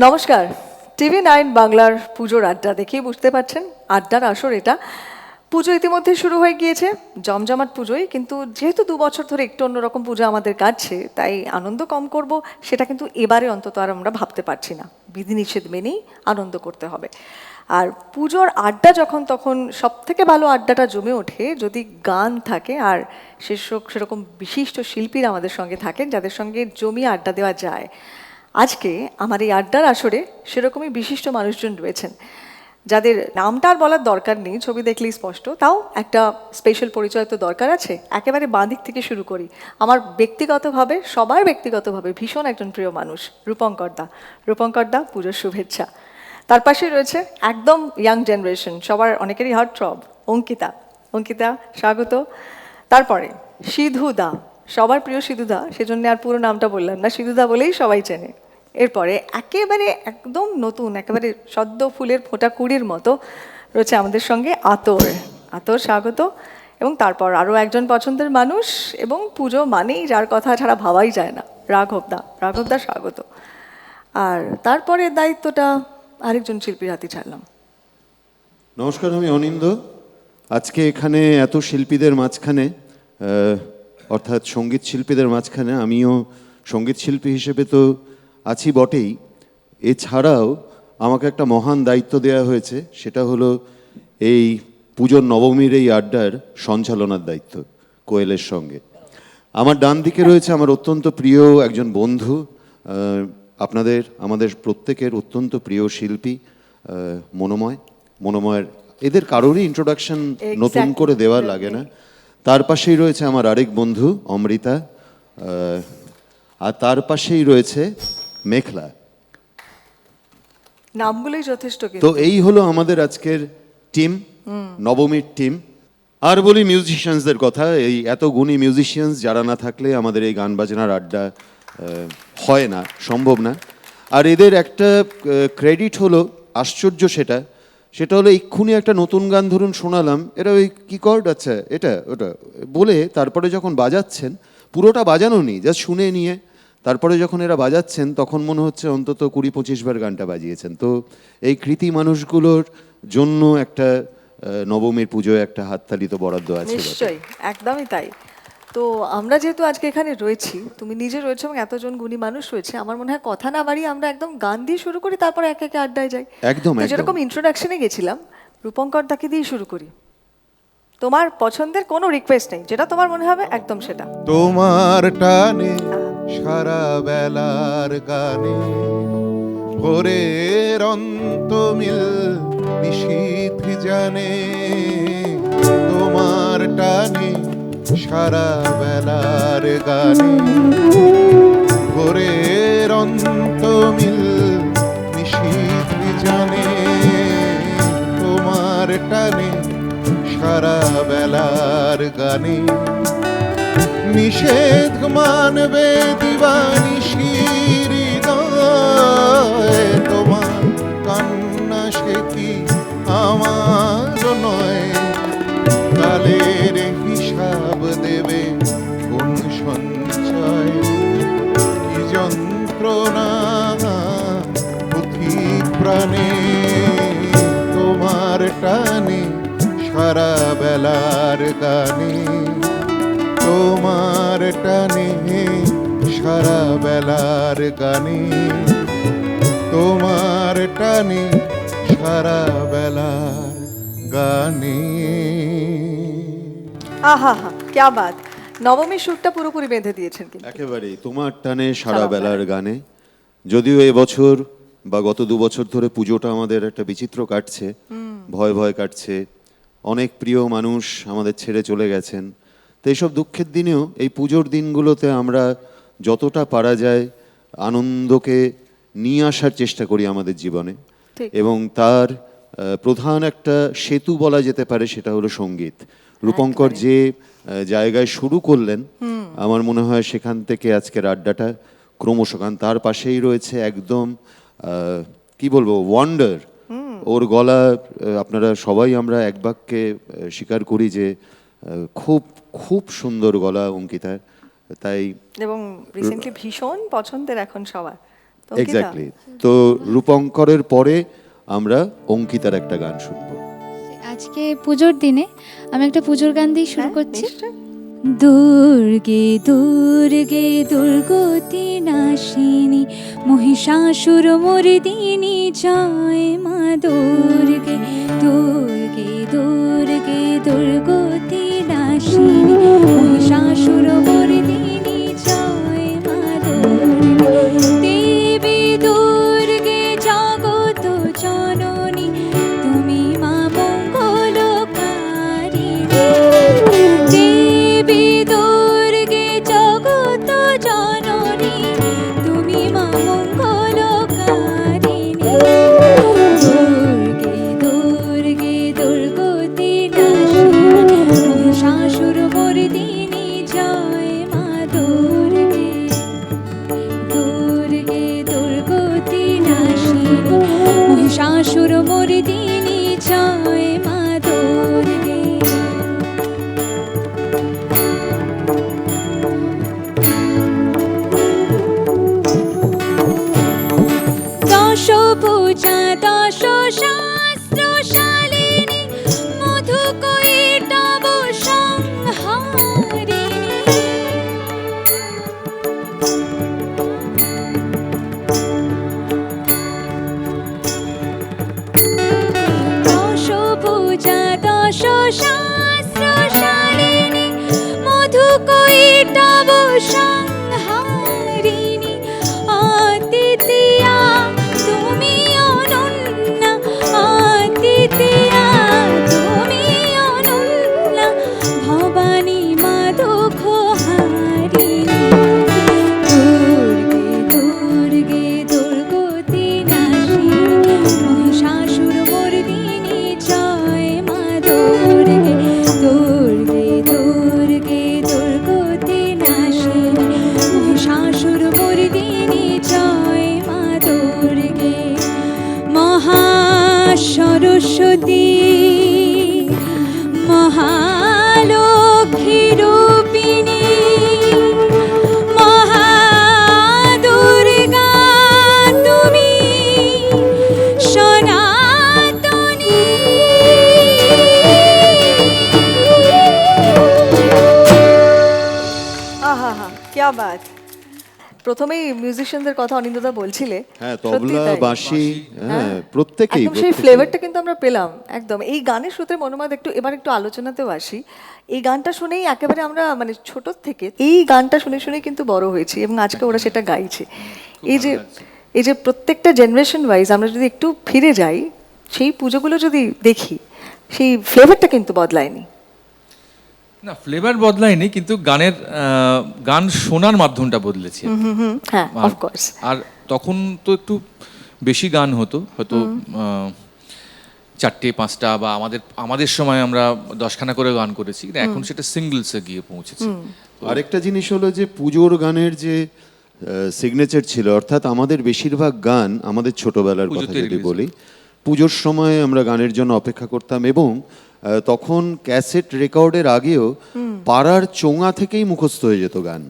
নমস্কার। TV9 বাংলার পুজোর আড্ডা দেখেই বুঝতে পারছেন আড্ডার আসর এটা। পুজো ইতিমধ্যে শুরু হয়ে গিয়েছে, জমজমাট পুজোই, কিন্তু যেহেতু 2 বছর ধরে একটু অন্যরকম পুজো আমাদের কাটছে, তাই আনন্দ কম করব সেটা কিন্তু এবারে অন্তত আর আমরা ভাবতে পারছি না। বিধিনিষেধ মেনেই আনন্দ করতে হবে। আর পুজোর আড্ডা যখন তখন সব থেকে ভালো আড্ডাটা জমে ওঠে যদি গান থাকে আর সেরকম বিশিষ্ট শিল্পীরা আমাদের সঙ্গে থাকেন যাদের সঙ্গে জমিয়ে আড্ডা দেওয়া যায়। আজকে আমার এই আড্ডার আসরে সেরকমই বিশিষ্ট মানুষজন রয়েছেন যাদের নামটা আর বলার দরকার নেই, ছবি দেখলেই স্পষ্ট, তাও একটা স্পেশাল পরিচয় তো দরকার আছে। একেবারে বাঁ দিক থেকে শুরু করি। আমার ব্যক্তিগতভাবে, সবার ব্যক্তিগতভাবে ভীষণ একজন প্রিয় মানুষ, রূপঙ্কর দা। রূপঙ্কর দা, পুজোর শুভেচ্ছা। তার পাশে রয়েছে একদম ইয়াং জেনারেশন, সবার অনেকেরই হার্ট থ্রব, অঙ্কিতা। অঙ্কিতা, স্বাগত। তারপরে সিধু দা, সবার প্রিয় সিধু দা, সেজন্য আর পুরো নামটা বললাম না, সিধু দা বলেই সবাই চেনে। এরপরে একেবারে একদম নতুন, একেবারে সদ্য ফুলের ফোঁটা কুড়ির মতো রয়েছে আমাদের সঙ্গে আতর। আতর, স্বাগত। এবং তারপর আরও একজন পছন্দের মানুষ এবং পুজো মানেই যার কথা ছাড়া ভাবাই যায় না, রাঘব দা। রাঘব দা, স্বাগত। আর তারপরে দায়িত্বটা আরেকজন শিল্পীর হাতে ছাড়লাম। নমস্কার, আমি অনিন্দ। আজকে এখানে এত শিল্পীদের মাঝখানে, অর্থাৎ সঙ্গীত শিল্পীদের মাঝখানে আমিও সঙ্গীত শিল্পী হিসেবে তো আছি বটেই, এছাড়াও আমাকে একটা মহান দায়িত্ব দেওয়া হয়েছে, সেটা হলো এই পুজোর নবমীর এই আড্ডার সঞ্চালনার দায়িত্ব কোয়েলের সঙ্গে। আমার ডান দিকে রয়েছে আমার অত্যন্ত প্রিয় একজন বন্ধু, আমাদের প্রত্যেকের অত্যন্ত প্রিয় শিল্পী মনোময়ের। এদের কারোরই ইন্ট্রোডাকশন নতুন করে দেওয়া লাগে না। তার পাশেই রয়েছে আমার আরেক বন্ধু অমৃতা, আর তার পাশেই রয়েছে মেঘলা। নামগুলোই যথেষ্ট। তো এই হলো আমাদের আজকের টিম, নবমীর টিম। আর বলি মিউজিশিয়ানসদের কথা, এই এত গুণী মিউজিশিয়ানস যারা না থাকলে আমাদের এই গান বাজনার আড্ডা হয় না, সম্ভব না। আর এদের একটা ক্রেডিট হলো আশ্চর্য, সেটা হলো এক্ষুনি একটা নতুন গান ধরুন শোনালাম, এরা ওই কি কর্ড, আচ্ছা এটা ওটা বলে তারপরে যখন বাজাচ্ছেন, পুরোটা বাজানো নেই, জাস্ট শুনে নিয়ে তারপরে যখন এরা বাজাচ্ছেন তখন মনে হচ্ছে অন্তত 20-25 বার গানটা বাজিয়েছেন। তো এই কৃতি মানুষগুলোর জন্য একটা নবমীর পুজোয় একটা হাততালি তো বরাদ্দ আছে। নিশ্চয়ই, একদমই তাই। তো আমরা যেহেতু আজকে এখানে রয়েছি, তুমি নিজে রয়েছো এবং এতজন গুণী মানুষ রয়েছে, আমার মনে হয় কথা না বাড়িয়ে আমরা একদম গান দিয়ে শুরু করি, তারপর একে একে আড্ডায় যাই। একদম তো যেরকম ইন্ট্রোডাকশনে গেছিলাম, রূপঙ্কর দাকে দিয়ে শুরু করি। তোমার পছন্দের কোনো রিকোয়েস্ট নেই, যেটা তোমার মনে হবে একদম সেটা। তোমার টানে সারা বেলার গানে ভোরের অন্তমিল নিশীথ জানে, তোমার টানে সারা বেলার গানে ভোরের অন্তমিল নিশীথ জানে, তোমার টানে সারা বেলার গানে নিষেধ মানবে দিবানিশি হৃদয়, তোমার কান্না সে কি আমার নয়, কালের হিসাব দেবে কোন সঞ্চয়, কি যন্ত্রণা পুঁথি প্রাণে, তোমার টানে সারা বেলার গানে, তোমার টানে সারা বেলার গানে, তোমার টানে সারা বেলার গানে। আহা হা, ক্যা বাত! নবমীর সুরটা পুরোপুরি বেঁধে দিয়েছেন কিন্তু। একেবারেই তোমার টানে সারা বেলার গানে। যদিও এবছর বা গত 2 বছর ধরে পুজোটা আমাদের একটা বিচিত্র কাটছে, ভয় ভয় কাটছে, অনেক প্রিয় মানুষ আমাদের ছেড়ে চলে গেছেন। তো এইসব দুঃখের দিনেও এই পুজোর দিনগুলোতে আমরা যতটা পারা যায় আনন্দকে নিয়ে আসার চেষ্টা করি আমাদের জীবনে, এবং তার প্রধান একটা সেতু বলা যেতে পারে, সেটা হলো সঙ্গীত। রূপঙ্কর যে জায়গায় শুরু করলেন, আমার মনে হয় সেখান থেকে আজকের আড্ডাটা ক্রমশ, কারণ তার পাশেই রয়েছে একদম কি বলবো, ওয়ান্ডার। ওর গলা আপনারা সবাই আমরা এক বাক্যে স্বীকার করি যে খুব খুব সুন্দর গলা অঙ্কিতার। তাই এবং রিসেন্টলি ভীষণ পছন্দের এখন সবার। অঙ্কিতা? এক্স্যাক্টলি। তো রূপঙ্করের পরে আমরা অঙ্কিতার একটা গান শুনবো। আজকে পুজোর দিনে আমি একটা পুজোর গান দিয়ে শুরু হ্যাঁ, করছি। নিশ্চয়ই। দুর্গে দুর্গে দুর্গতি নাশিনী মহিষাসুর মর্দিনী জয় মা দুর্গে দুর্গে দুর্গে দুর্গতি নাশিনী মহিষাসুর মর্দিনী জয় মা দুর্গে দেবী দুর্গে জগত জননী তুমি মা মঙ্গলকারিণী দেবী দুর্গে জগত জননী তুমি মা মঙ্গলকারিণী দুর্গে দুর্গে দুর্গতি নাশিনী মহিষাসুর মর্দিনী জয় মা দুর্গে দুর্গে দুর্গতি নাশিনী মহিষাসুর মর্দিনী জয় মা দুর্গে দশ পূজা দশ শাস্ত্র শালিনী মধুকৈটব সংহারিণী দশ পূজা দশ শাস্ত্র শালিনী মধুকৈটব সংহারিণী অদ্বিতীয়া তুমি অনন্যা অদ্বিতীয়া তুমি অনন্যা ভবানী মা দুঃখ হারিণী দুর্গে দুর্গে দুর্গতি নাশিনী মহিষাসুর মর্দিনী জয় মা দুর্গে দুর্গে দুর্গে দুর্গতি নাশিনী মহিষাসুর মর্দিনী জয় মা দুর্গে মহাসরস্বতী মহালক্ষ্মী রূপিণী মহাদুর্গা তুমি সনাতনী আহা হা ক্যা বাত। প্রথমেই মিউজিশিয়ানদের কথা অনিন্দা বলছিলে, হ্যাঁ, সত্যি তবলা তাই। বাঁশি, হ্যাঁ, প্রত্যেকেই একদম সেই ফ্লেভারটা কিন্তু আমরা পেলাম একদম। এই গানের সূত্রে মনোমাদ এবার একটু আলোচনাতেও আসি। এই গানটা শুনেই একেবারে আমরা মানে ছোট থেকে এই গানটা শুনে শুনে কিন্তু বড় হয়েছি এবং আজকে ওরা সেটা গাইছে। এই যে প্রত্যেকটা জেনারেশন ওয়াইজ আমরা যদি একটু ফিরে যাই, সেই পুজোগুলো যদি দেখি, সেই ফ্লেভারটা কিন্তু বদলায়নি। না, ফ্লেভার বদলায়নি, কিন্তু গান শোনার মাধ্যমটা বদলেছে। হ্যাঁ, আর- অফকোর্স। আর তখন তো একটু বেশি গান হতো, হয়তো 4টে 5টা, বা আমাদের সময় আমরা 10খানা করে গান করেছি, কিন্তু এখন সেটা সিঙ্গলসে গিয়ে পৌঁছেছে। আরেকটা জিনিস হলো যে পুজোর গানের যে সিগনেচার ছিল, অর্থাৎ আমাদের বেশিরভাগ গান আমাদের ছোটবেলার কথা পুজোতে যদি release বলি, পুজোর সময় আমরা গানের জন্য অপেক্ষা করতাম এবং তখন ক্যাসেট রেকর্ডের আগেও পাড়ার চোঙা থেকেই মুখস্থ হয়ে যেত গান,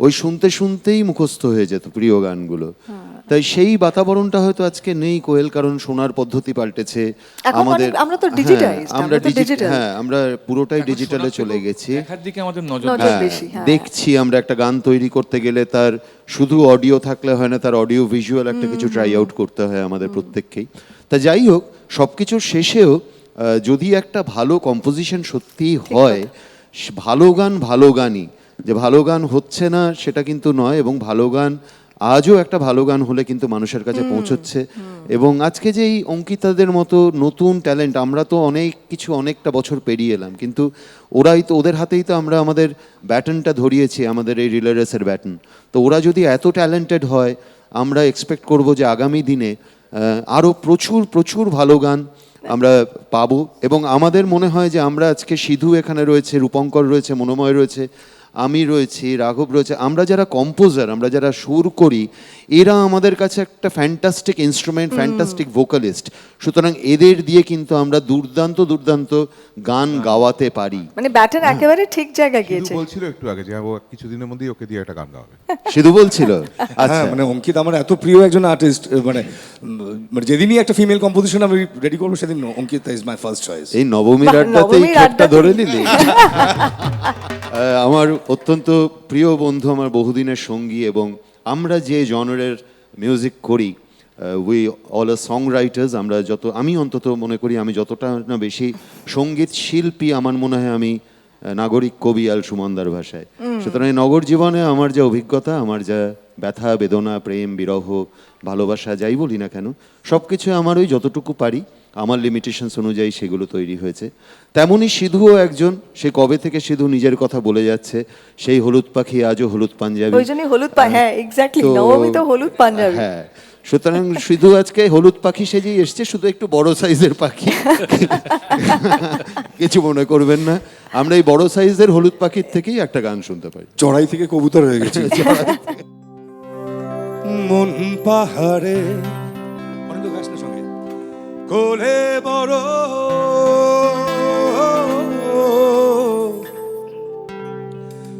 ওই শুনতে শুনতেই মুখস্থ হয়ে যেত প্রিয় গানগুলো। তাই সেই বাতাবরণটা হয়তো আজকে নেই কোয়েল, কারণ শোনার পদ্ধতি পাল্টেছে এখন আমরা তো digitized, আমরা তো digital। হ্যাঁ, আমরা পুরোটাই এখন ডিজিটালে শোনার চলে থেকেও গেছি। দেখার দিকে আমাদের নজর নজর দেয়। বেশি, হ্যাঁ। দেখছি আমরা একটা গান তৈরি করতে গেলে তার শুধু অডিও থাকলে হয় না, তার অডিও ভিজুয়াল একটা কিছু ট্রাই আউট করতে হয় আমাদের প্রত্যেককেই। তা যাই হোক, সবকিছুর শেষেও যদি একটা ভালো কম্পোজিশন সত্যিই হয়, ভালো গানই, যে ভালো গান হচ্ছে না সেটা কিন্তু নয়, এবং ভালো গান আজও একটা ভালো গান হলে কিন্তু মানুষের কাছে পৌঁছচ্ছে। এবং আজকে যে এই অঙ্কিতাদের মতো নতুন ট্যালেন্ট, আমরা তো অনেকটা বছর পেরিয়ে এলাম, কিন্তু ওদের হাতেই তো আমরা আমাদের ব্যাটনটা ধরিয়েছি, আমাদের এই রিলে রেসের ব্যাটন। তো ওরা যদি এত ট্যালেন্টেড হয়, আমরা এক্সপেক্ট করব যে আগামী দিনে আরও প্রচুর ভালো গান আমরা পাবো। এবং আমাদের মনে হয় যে আমরা আজকে সিধু এখানে রয়েছে, রূপঙ্কর রয়েছে, মনোময় রয়েছে, আমি রয়েছি, রাঘব রয়েছে, আমরা যারা কম্পোজার, আমরা যারা সুর করি, এরা আমাদের কাছে একটা ফ্যান্টাস্টিক ইনস্ট্রুমেন্ট, ফ্যান্টাস্টিক ভোকালিস্ট। সুতরাং এদের দিয়ে কিন্তু আমরা দুর্দান্ত গান গাওয়াতে পারি। মানে ব্যাটন একেবারে ঠিক জায়গায় সিধু গিয়েছে। বলছিল একটু আগে যে ও কিছুদিনের মধ্যেই ওকে দিয়ে একটা গান গাওয়াবে। সিধু বলছিল আচ্ছা হ্যাঁ মানে অঙ্কিত আমার এত প্রিয় একজন আর্টিস্ট, মানে যেদিনই একটা ফিমেল কম্পোজিশন আমি রেডি করবো সেদিন Ankita is my first choice. এই নবমীর বাহ, আড্ডাতেই নবমীর খেপটা আড্ডাতেই। ধরে নিলি। আমার অত্যন্ত প্রিয় বন্ধু, আমার বহুদিনের সঙ্গী, এবং আমরা যে জনরের মিউজিক করি, we all are song writers. আমরা আমি অন্তত মনে করি আমি যতটা না বেশি সঙ্গীত শিল্পী, আমার মনে হয় আমি নাগরিক কবি আল সুমনদার ভাষায়। সুতরাং এই নগর জীবনে আমার যা অভিজ্ঞতা, আমার যা ব্যথা বেদনা, প্রেম বিরহ, ভালোবাসা, যাই বলি না কেন, সব কিছু আমার ওই যতটুকু পারি আমার লিমিটেশনস অনুযায়ী সেগুলো তৈরি হয়েছে। তেমনই সিধুও একজন, সে কবে থেকে সিধু নিজের কথা বলে যাচ্ছে, সেই হলুদ পাখি আজও হলুদ পাঞ্জাবি। ওই জন্যই হলুদ হ্যাঁ এক্স্যাক্টলি, তো- নবমী তো হলুদ পাঞ্জাবি। হ্যাঁ, সুতরাং শুধু আজকে হলুদ পাখি সেজেই এসছে, শুধু একটু বড় সাইজের পাখি। কিছু মনে করবেন না, আমরা এই বড় সাইজের হলুদ পাখির থেকেই একটা গান শুনতে পারি। চড়াই থেকে কবুতর হয়ে গেছে। মন পাহাড়ে অনেক গাছ না সঙ্গে কোলে বড়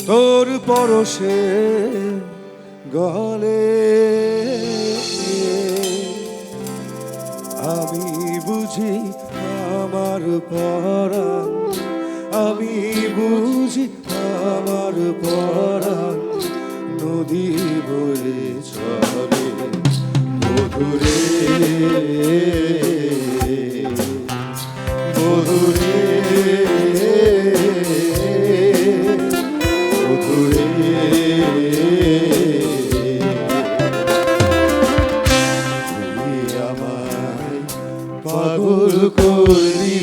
তোর পরশে গলে আমি বুঝি আমার পরাণ, আমি বুঝি আমার পরাণ নদী বয়ে চলে মধুরে মধুরে মধুরে তুই আমায় পাগল করলি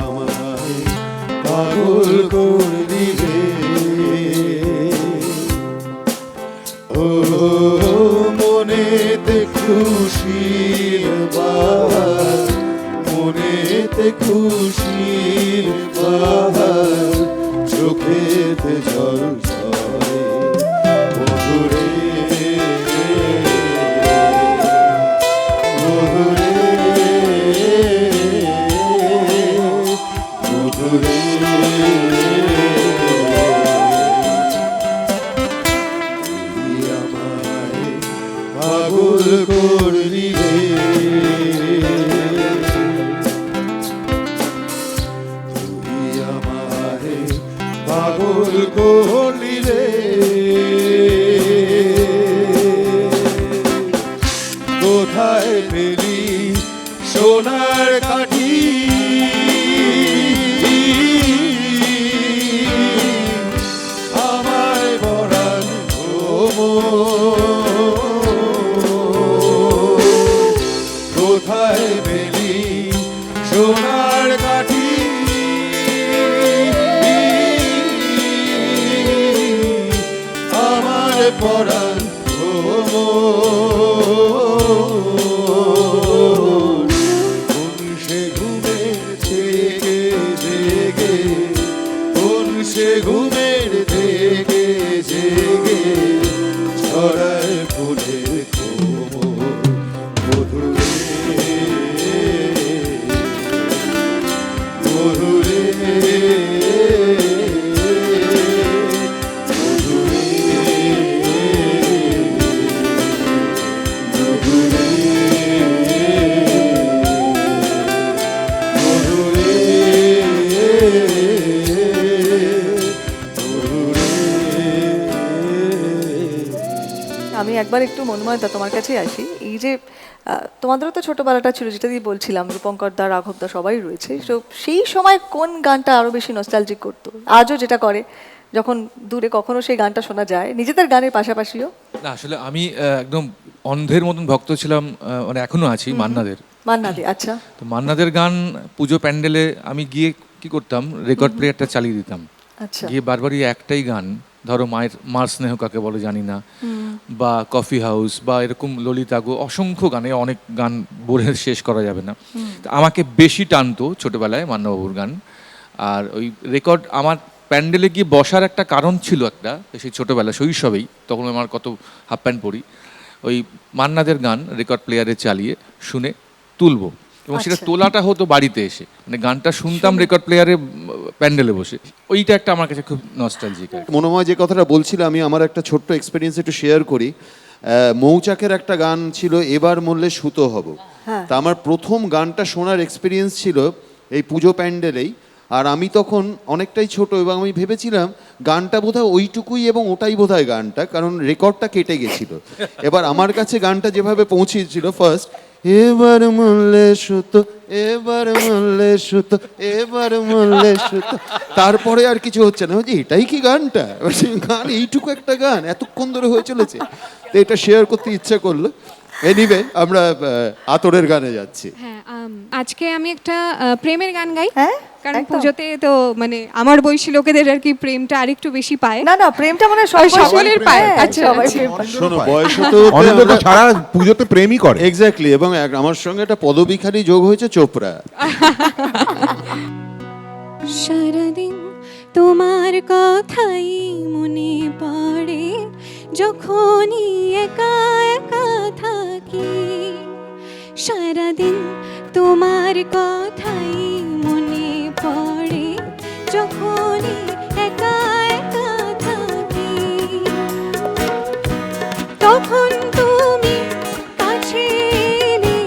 আমায় পাগল করলি রে। ও মনেতে খুশির বাহার, মনেতে খুশির বাহার, চোখেতে জল ঝরে মধুরে মধুরে মধুরে তুই আমায় পাগল করলি রে। তুই আমায় পাগল করলি রে। কোথায় পেলি সোনার কাঠি, আমায় বরান কোথায় পেলি সোনার কাঠি, আমার পরাণ সে ঘুমের থেকে জেগে, কোন সে ঘুমের থেকে জেগে ছড়ায় ফুলের কোমল মধুরে মধুরে আমি একবার একটু মনময়দা তোমার কাছে আসি। এই যে তোমাদেরও তো ছোটবেলাটা ছিল, যেটা দিয়ে বলছিলাম, রূপঙ্কর দা, রাঘব দা সবাই রয়েছে, তো সেই সময় কোন গানটা আরো বেশি নস্টালজিক করতো, আজও যেটা করে যখন দূরে কখনো সেই গানটা শোনা যায়, নিজেদের গানের পাশাপাশিও? না আসলে আমি একদম অন্ধের মতন ভক্ত ছিলাম, মানে এখনো আছি মান্নাদের। মান্না দে, আচ্ছা। তো মান্নাদের গান পুজো প্যান্ডেলে আমি গিয়ে কি করতাম, রেকর্ড প্লেয়ারটা চালিয়ে দিতাম, আচ্ছা। গিয়ে বারবারই একটাই গান, ধরো মার স্নেহ কাকে বলে জানি না, বা কফি হাউস, বা এরকম ললিতা গো, অসংখ্য গানে, অনেক গান বলে শেষ করা যাবে না। তো আমাকে বেশি টানতো ছোটবেলায় মান্নাবাবুর গান। আর ওই রেকর্ড আমার প্যান্ডেলে গিয়ে বসার একটা কারণ ছিল, একটা সেই ছোটবেলা শৈশবেই, তখন আমার কত হাফ প্যান্ট পরি, ওই মান্নাদের গান রেকর্ড প্লেয়ারে চালিয়ে শুনে তুলবো। এবং সেটা আচ্ছা। তোলাটা হতো বাড়িতে এসে, মানে গানটা শুনতাম রেকর্ড প্লেয়ারে প্যান্ডেলে বসে। ওইটা একটা আমার কাছে খুব নস্টালজিক। মনোময় যে কথাটা বলছিল, আমি আমার একটা ছোট্ট এক্সপিরিয়েন্স একটু শেয়ার করি। মৌচাকের একটা গান ছিল, এবার মরলে সুতো হব। তা আমার প্রথম গানটা শোনার এক্সপিরিয়েন্স ছিল এই পুজো প্যান্ডেলেই। আর আমি তখন অনেকটাই ছোট, এবং আমি ভেবেছিলাম গানটা বোধহয় ওইটুকুই এবং ওটাই বোধহয় গানটা, কারণ রেকর্ডটা কেটে গেছিল। এবার আমার কাছে গানটা যেভাবে পৌঁছেছিল, ফার্স্ট এবার মরলে সুতো, এবার মরলে সুতো, এবার মরলে সুতো, তারপরে আর কিছু হচ্ছে না। বলছি এটাই কি গানটা? গান এইটুকু একটা গান এতক্ষণ ধরে হয়ে চলেছে। তো এটা শেয়ার করতে ইচ্ছা করলো। এনিওয়ে, আমরা আতরের গানে যাচ্ছি। হ্যাঁ, আজকে আমি একটা প্রেমের গান গাই। হ্যাঁ, কারণ একদম। পুজোতে তো মানে আমার বয়সী লোকেদের আর কি প্রেমটা আরেকটু বেশি পায়। না না, প্রেমটা মানে সকলের পায়। আচ্ছা, সবাই আচ্ছা। প্রেম পায়। শোনো, বয়স হতে অনেকে তো সারা পুজোতে প্রেমই করে। এক্স্যাক্টলি, এবং আমার সঙ্গে একটা পদবিখারি যোগ হয়েছে, চোপড়া। সারাদিন তোমার কথাই মনে পড়ে, যখনই একা একা থাকি। সারাদিন তোমার কথাই মনে পড়ে, যখনই একা একা থাকি। তখন তুমি কাছে এলে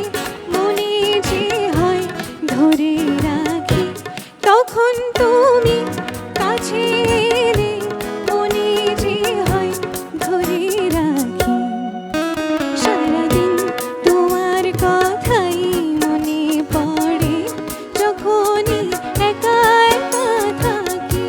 মনে যে হয় ধরে রাখি। তখন তুমি কাছে এলে মনে যে হয় ধরে রাখি। সারাদিন তোমার কথাই মনে পড়ে, যখনই একা একা থাকি।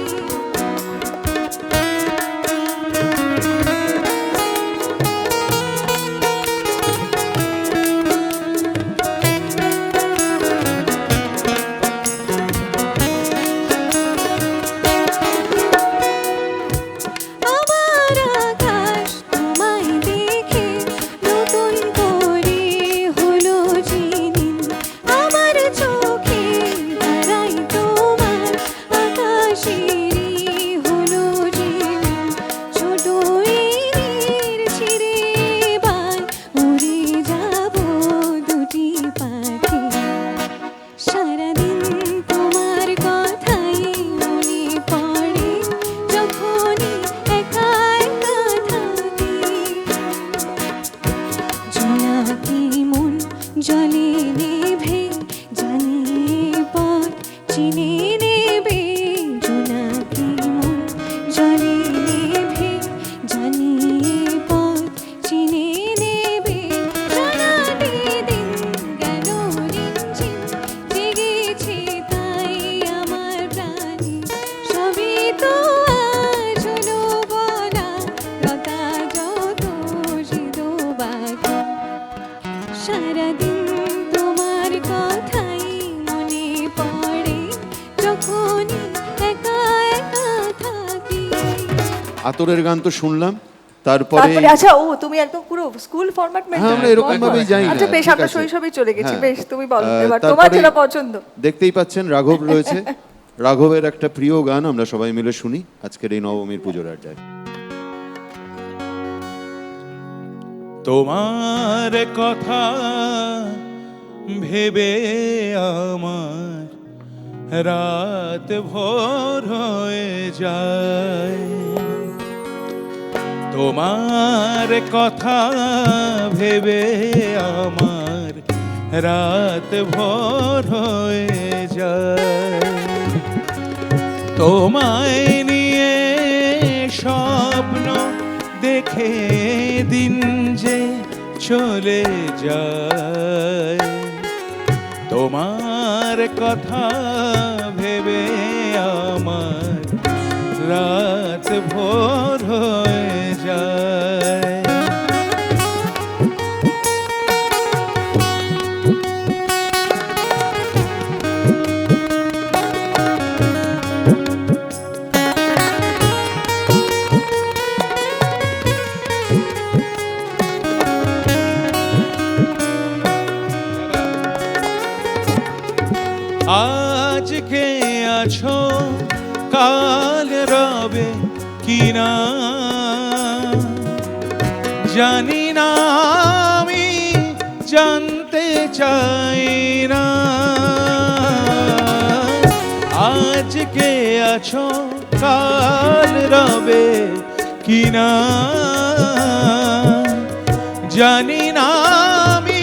আমার আকাশ তোমায় দেখে নতুন করে হলো যেদিন। আমার চোখে তারাই তোমার আকাশেরই হলো যেদিন। ছোট এর ছিঁড়ে এবার উড়ে যাব দুটি পাখি। সারাদিন তোমার কথাই মনে পড়ে, যখনই একা একা থাকি। জোনাকি মন জলে নেভে, জানিয়ে পথ চিনে নেবে। জোনাকি মন জলে নেভে, জানিয়ে পথ চিনে নেবে। সারাটি দিন গেল রিমঝিম, জেগেছে তাই আমার প্রাণে। সবই তো আজ হলো বলা, লতা যত সিঁদো বাকি। সারাদিন তোমার কথাই মনে পড়ে, যখনই একা একা থাকি। আতরের গান তো শুনলাম, তারপরে তারপরে আচ্ছা, ও তুমি একদম পুরো স্কুল ফরম্যাট হ্যাঁ, মেনটেন। আমরা এরকম ভাবেই যাই না। আচ্ছা বেশ, ঠিক আমরা আছে। শৈশবে চলে গেছি। হ্যাঁ। বেশ, তুমি বলো এবার তারপরে তোমার যেটা পছন্দ। দেখতেই পাচ্ছেন রাঘব রয়েছে। রাঘবের একটা প্রিয় গান আমরা সবাই মিলে শুনি আজকের এই নবমীর পুজোর আড্ডায়। তোমার কথা ভেবে আমার রাত ভোর হয়ে যায়। তোমার কথা ভেবে আমার রাত ভোর হয়ে যায়। তোমায় নিয়ে স্বপ্ন দেখে দিন যে চলে যায়। তোমার কথা ভেবে আমার রাত ভোর হয়ে যায়। আজকে আছো কাল রবে কিনা জানি না, আমি জানতে চাই না। আজকে আছো কাল রবে কিনা জানি না, আমি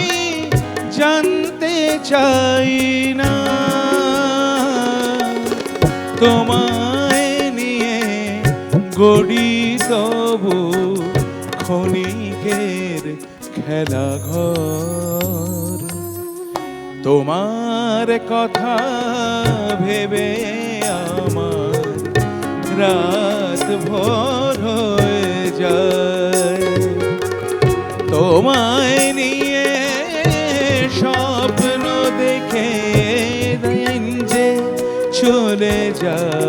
জানতে চাই না। তোমায় নিয়ে গড়ি তবু ক্ষণিকের খেলা ঘর। তোমার কথা ভেবে আমার রাত ভোর হয়ে যায়। তোমায় নিয়ে স্বপ্ন দেখে দিন যে চলে যায়।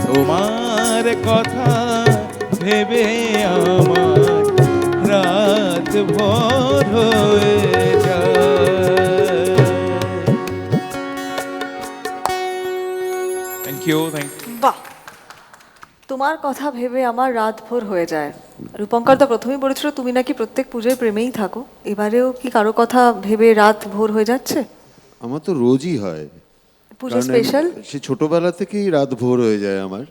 তোমার কথা ভেবে আমার রাত ভোর হয়ে যায়। Thank you, thank you. বাহ, তোমার কথা ভেবে আমার রাত ভোর হয়ে যায়। রূপঙ্কর দা প্রথমেই বলেছিল তুমি নাকি প্রত্যেক পুজোয় প্রেমেই থাকো, এবারেও কি কারো কথা ভেবে রাত ভোর হয়ে যাচ্ছে? আমার তো রোজই হয়। পুজো কারণ স্পেশাল? সে ছোটবেলা থেকেই রাত ভোর হয়ে যায় আমার,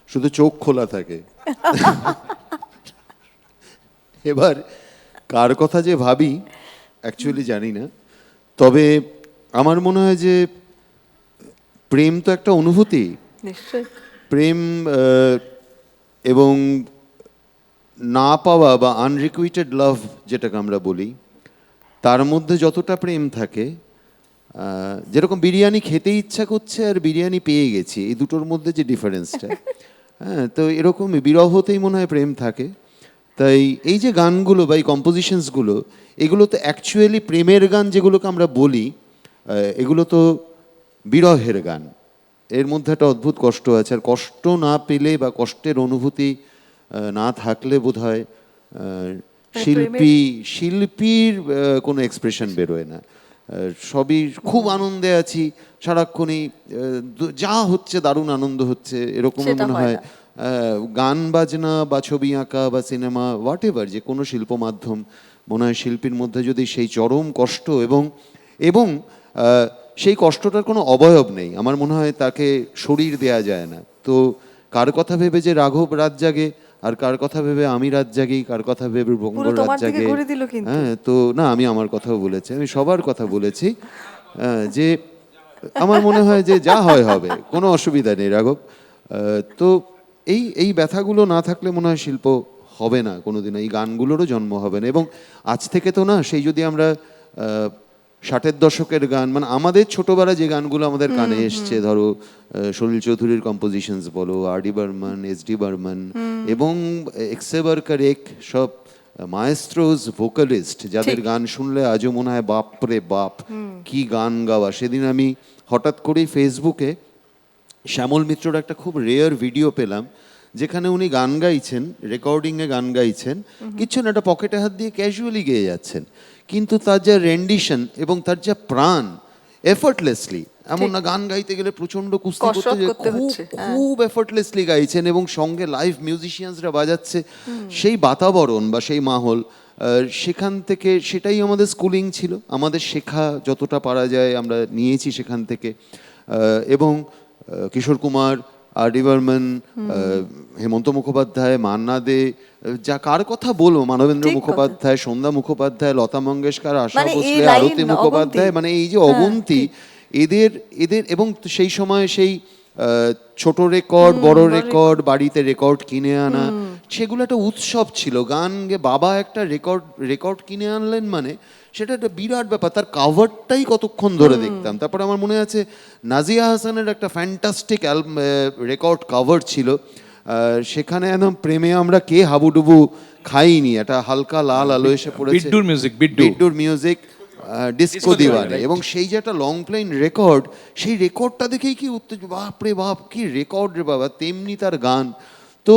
শুধু চোখ খোলা থাকে। এবার কার কথা যে ভাবি অ্যাকচুয়ালি জানি না, তবে আমার মনে হয় যে প্রেম তো একটা অনুভূতি। নিশ্চয়ই। প্রেম এবং না পাওয়া বা আনরিকুইটেড লাভ যেটাকে আমরা বলি, তার মধ্যে যতটা প্রেম থাকে, যেরকম বিরিয়ানি খেতে ইচ্ছা করছে আর বিরিয়ানি পেয়ে গেছি, এই দুটোর মধ্যে যে ডিফারেন্সটা, হ্যাঁ, তো এরকমই বিরহতেই মনে হয় প্রেম থাকে। তাই এই যে গানগুলো বা এই কম্পোজিশনসগুলো, এগুলো তো অ্যাকচুয়ালি প্রেমের গান যেগুলোকে আমরা বলি, এগুলো তো বিরহের গান। এর মধ্যে একটা অদ্ভুত কষ্ট আছে, আর কষ্ট না পেলে বা কষ্টের অনুভূতি না থাকলে বোধহয় শিল্পীর কোনো এক্সপ্রেশন বেরোয় না। সবই খুব আনন্দে আছি সারাক্ষণই, যা হচ্ছে দারুণ আনন্দ হচ্ছে, এরকম সেটা মনে হয় হয়। না। গান বাজনা বা ছবি আঁকা বা সিনেমা হোয়াট এভার, যে কোনো শিল্প মাধ্যম, মনে হয় শিল্পীর মধ্যে যদি সেই চরম কষ্ট এবং সেই কষ্টটার কোনো অবয়ব নেই, আমার মনে হয় তাকে শরীর দেয়া যায় না। তো কার কথা ভেবে যে রাঘব রাত জাগে, আর কার কথা ভেবে আমি রাত জাগি, কার কথা ভেবে পুরো বঙ্গর রাত তোমার দিকে জাগে। ঘুরে দিল কিন্তু। হ্যাঁ, তো না, আমি আমার কথাও বলেছি, আমি সবার কথা বলেছি। যে আমার মনে হয় যে যা হয় হবে, কোনো অসুবিধা নেই রাঘব। তো এই ব্যথাগুলো না থাকলে মনে হয় শিল্প হবে না কোনোদিনও, এই গানগুলোরও জন্ম হবে না। এবং আজ থেকে তো না, সেই যদি আমরা 60-এর দশকের গান, মানে আমাদের ছোটবেলা যে গানগুলো আমাদের কানে এসছে, ধরো সলিল চৌধুরীর কম্পোজিশনস বলো, আর.ডি. বর্মন, এস.ডি. বর্মন এবং এক্সেবার কারেক, সব মায়েস্ট্রোস ভোকালিস্ট, যাদের গান শুনলে আজও মনে হয় বাপ রে বাপ কি গান গাওয়া। সেদিন আমি হঠাৎ করেই ফেসবুকে শ্যামল মিত্রর একটা খুব রেয়ার ভিডিও পেলাম, যেখানে উনি গান গাইছেন, রেকর্ডিংয়ে গান গাইছেন, কিচ্ছু না, একটা পকেটে হাত দিয়ে ক্যাজুয়ালি গেয়ে যাচ্ছেন, কিন্তু তার যা রেন্ডিশন এবং তার যা প্রাণ, এফর্টলেসলি, এমন না গান গাইতে গেলে প্রচন্ড কুস্তি কসরত করতে, করতে খুব হচ্ছে, হ্যাঁ। খুব এফর্টলেসলি গাইছেন, এবং সঙ্গে লাইভ মিউজিশিয়ানসরা বাজাচ্ছে। সেই বাতাবরণ বা সেই মাহল, সেখান থেকে, সেটাই আমাদের স্কুলিং ছিল, আমাদের শেখা যতটা পারা যায় আমরা নিয়েছি সেখান থেকে। এবং কিশোর কুমার, আর.ডি. বর্মন, হেমন্ত মুখোপাধ্যায়, মান্না দে, যা কার কথা বলবো, মানবেন্দ্র ঠিক কথা। মুখোপাধ্যায়, সন্ধ্যা মুখোপাধ্যায়, লতা মঙ্গেশকর, আশা মানে এই ভোসলে, লাইন, আরতি মুখোপাধ্যায়, অগুন্তি। মানে এই যে হ্যাঁ, অগুন্তি, এদের এবং সেই সময় সেই ছোট রেকর্ড, বড় রেকর্ড, বাড়িতে রেকর্ড কিনে আনা, সেগুলো একটা উৎসব ছিল। গান বাবা একটা রেকর্ড কিনে আনলেন মানে সেটা একটা বিরাট ব্যাপার, তার কাভারটাই কতক্ষণ ধরে দেখতাম। তারপরে আমার মনে আছে নাজিয়া হাসানের একটা ফ্যান্টাস্টিক রেকর্ড কাভার ছিল, সেখানে একদম প্রেমে আমরা কে হাবুডুবু খাইনি, একটা হালকা লাল আলো এসে পড়েছে, বিড্ডুর মিউজিক, বিড্ডুর মিউজিক, ডিস্কো দিওয়ানে, এবং সেই যে একটা লং প্লেন রেকর্ড, সেই রেকর্ডটা দেখেই কি উত্তেজনা, বাপ রে বাপ কি রেকর্ড রে বাবা, তেমনি তার গান। তো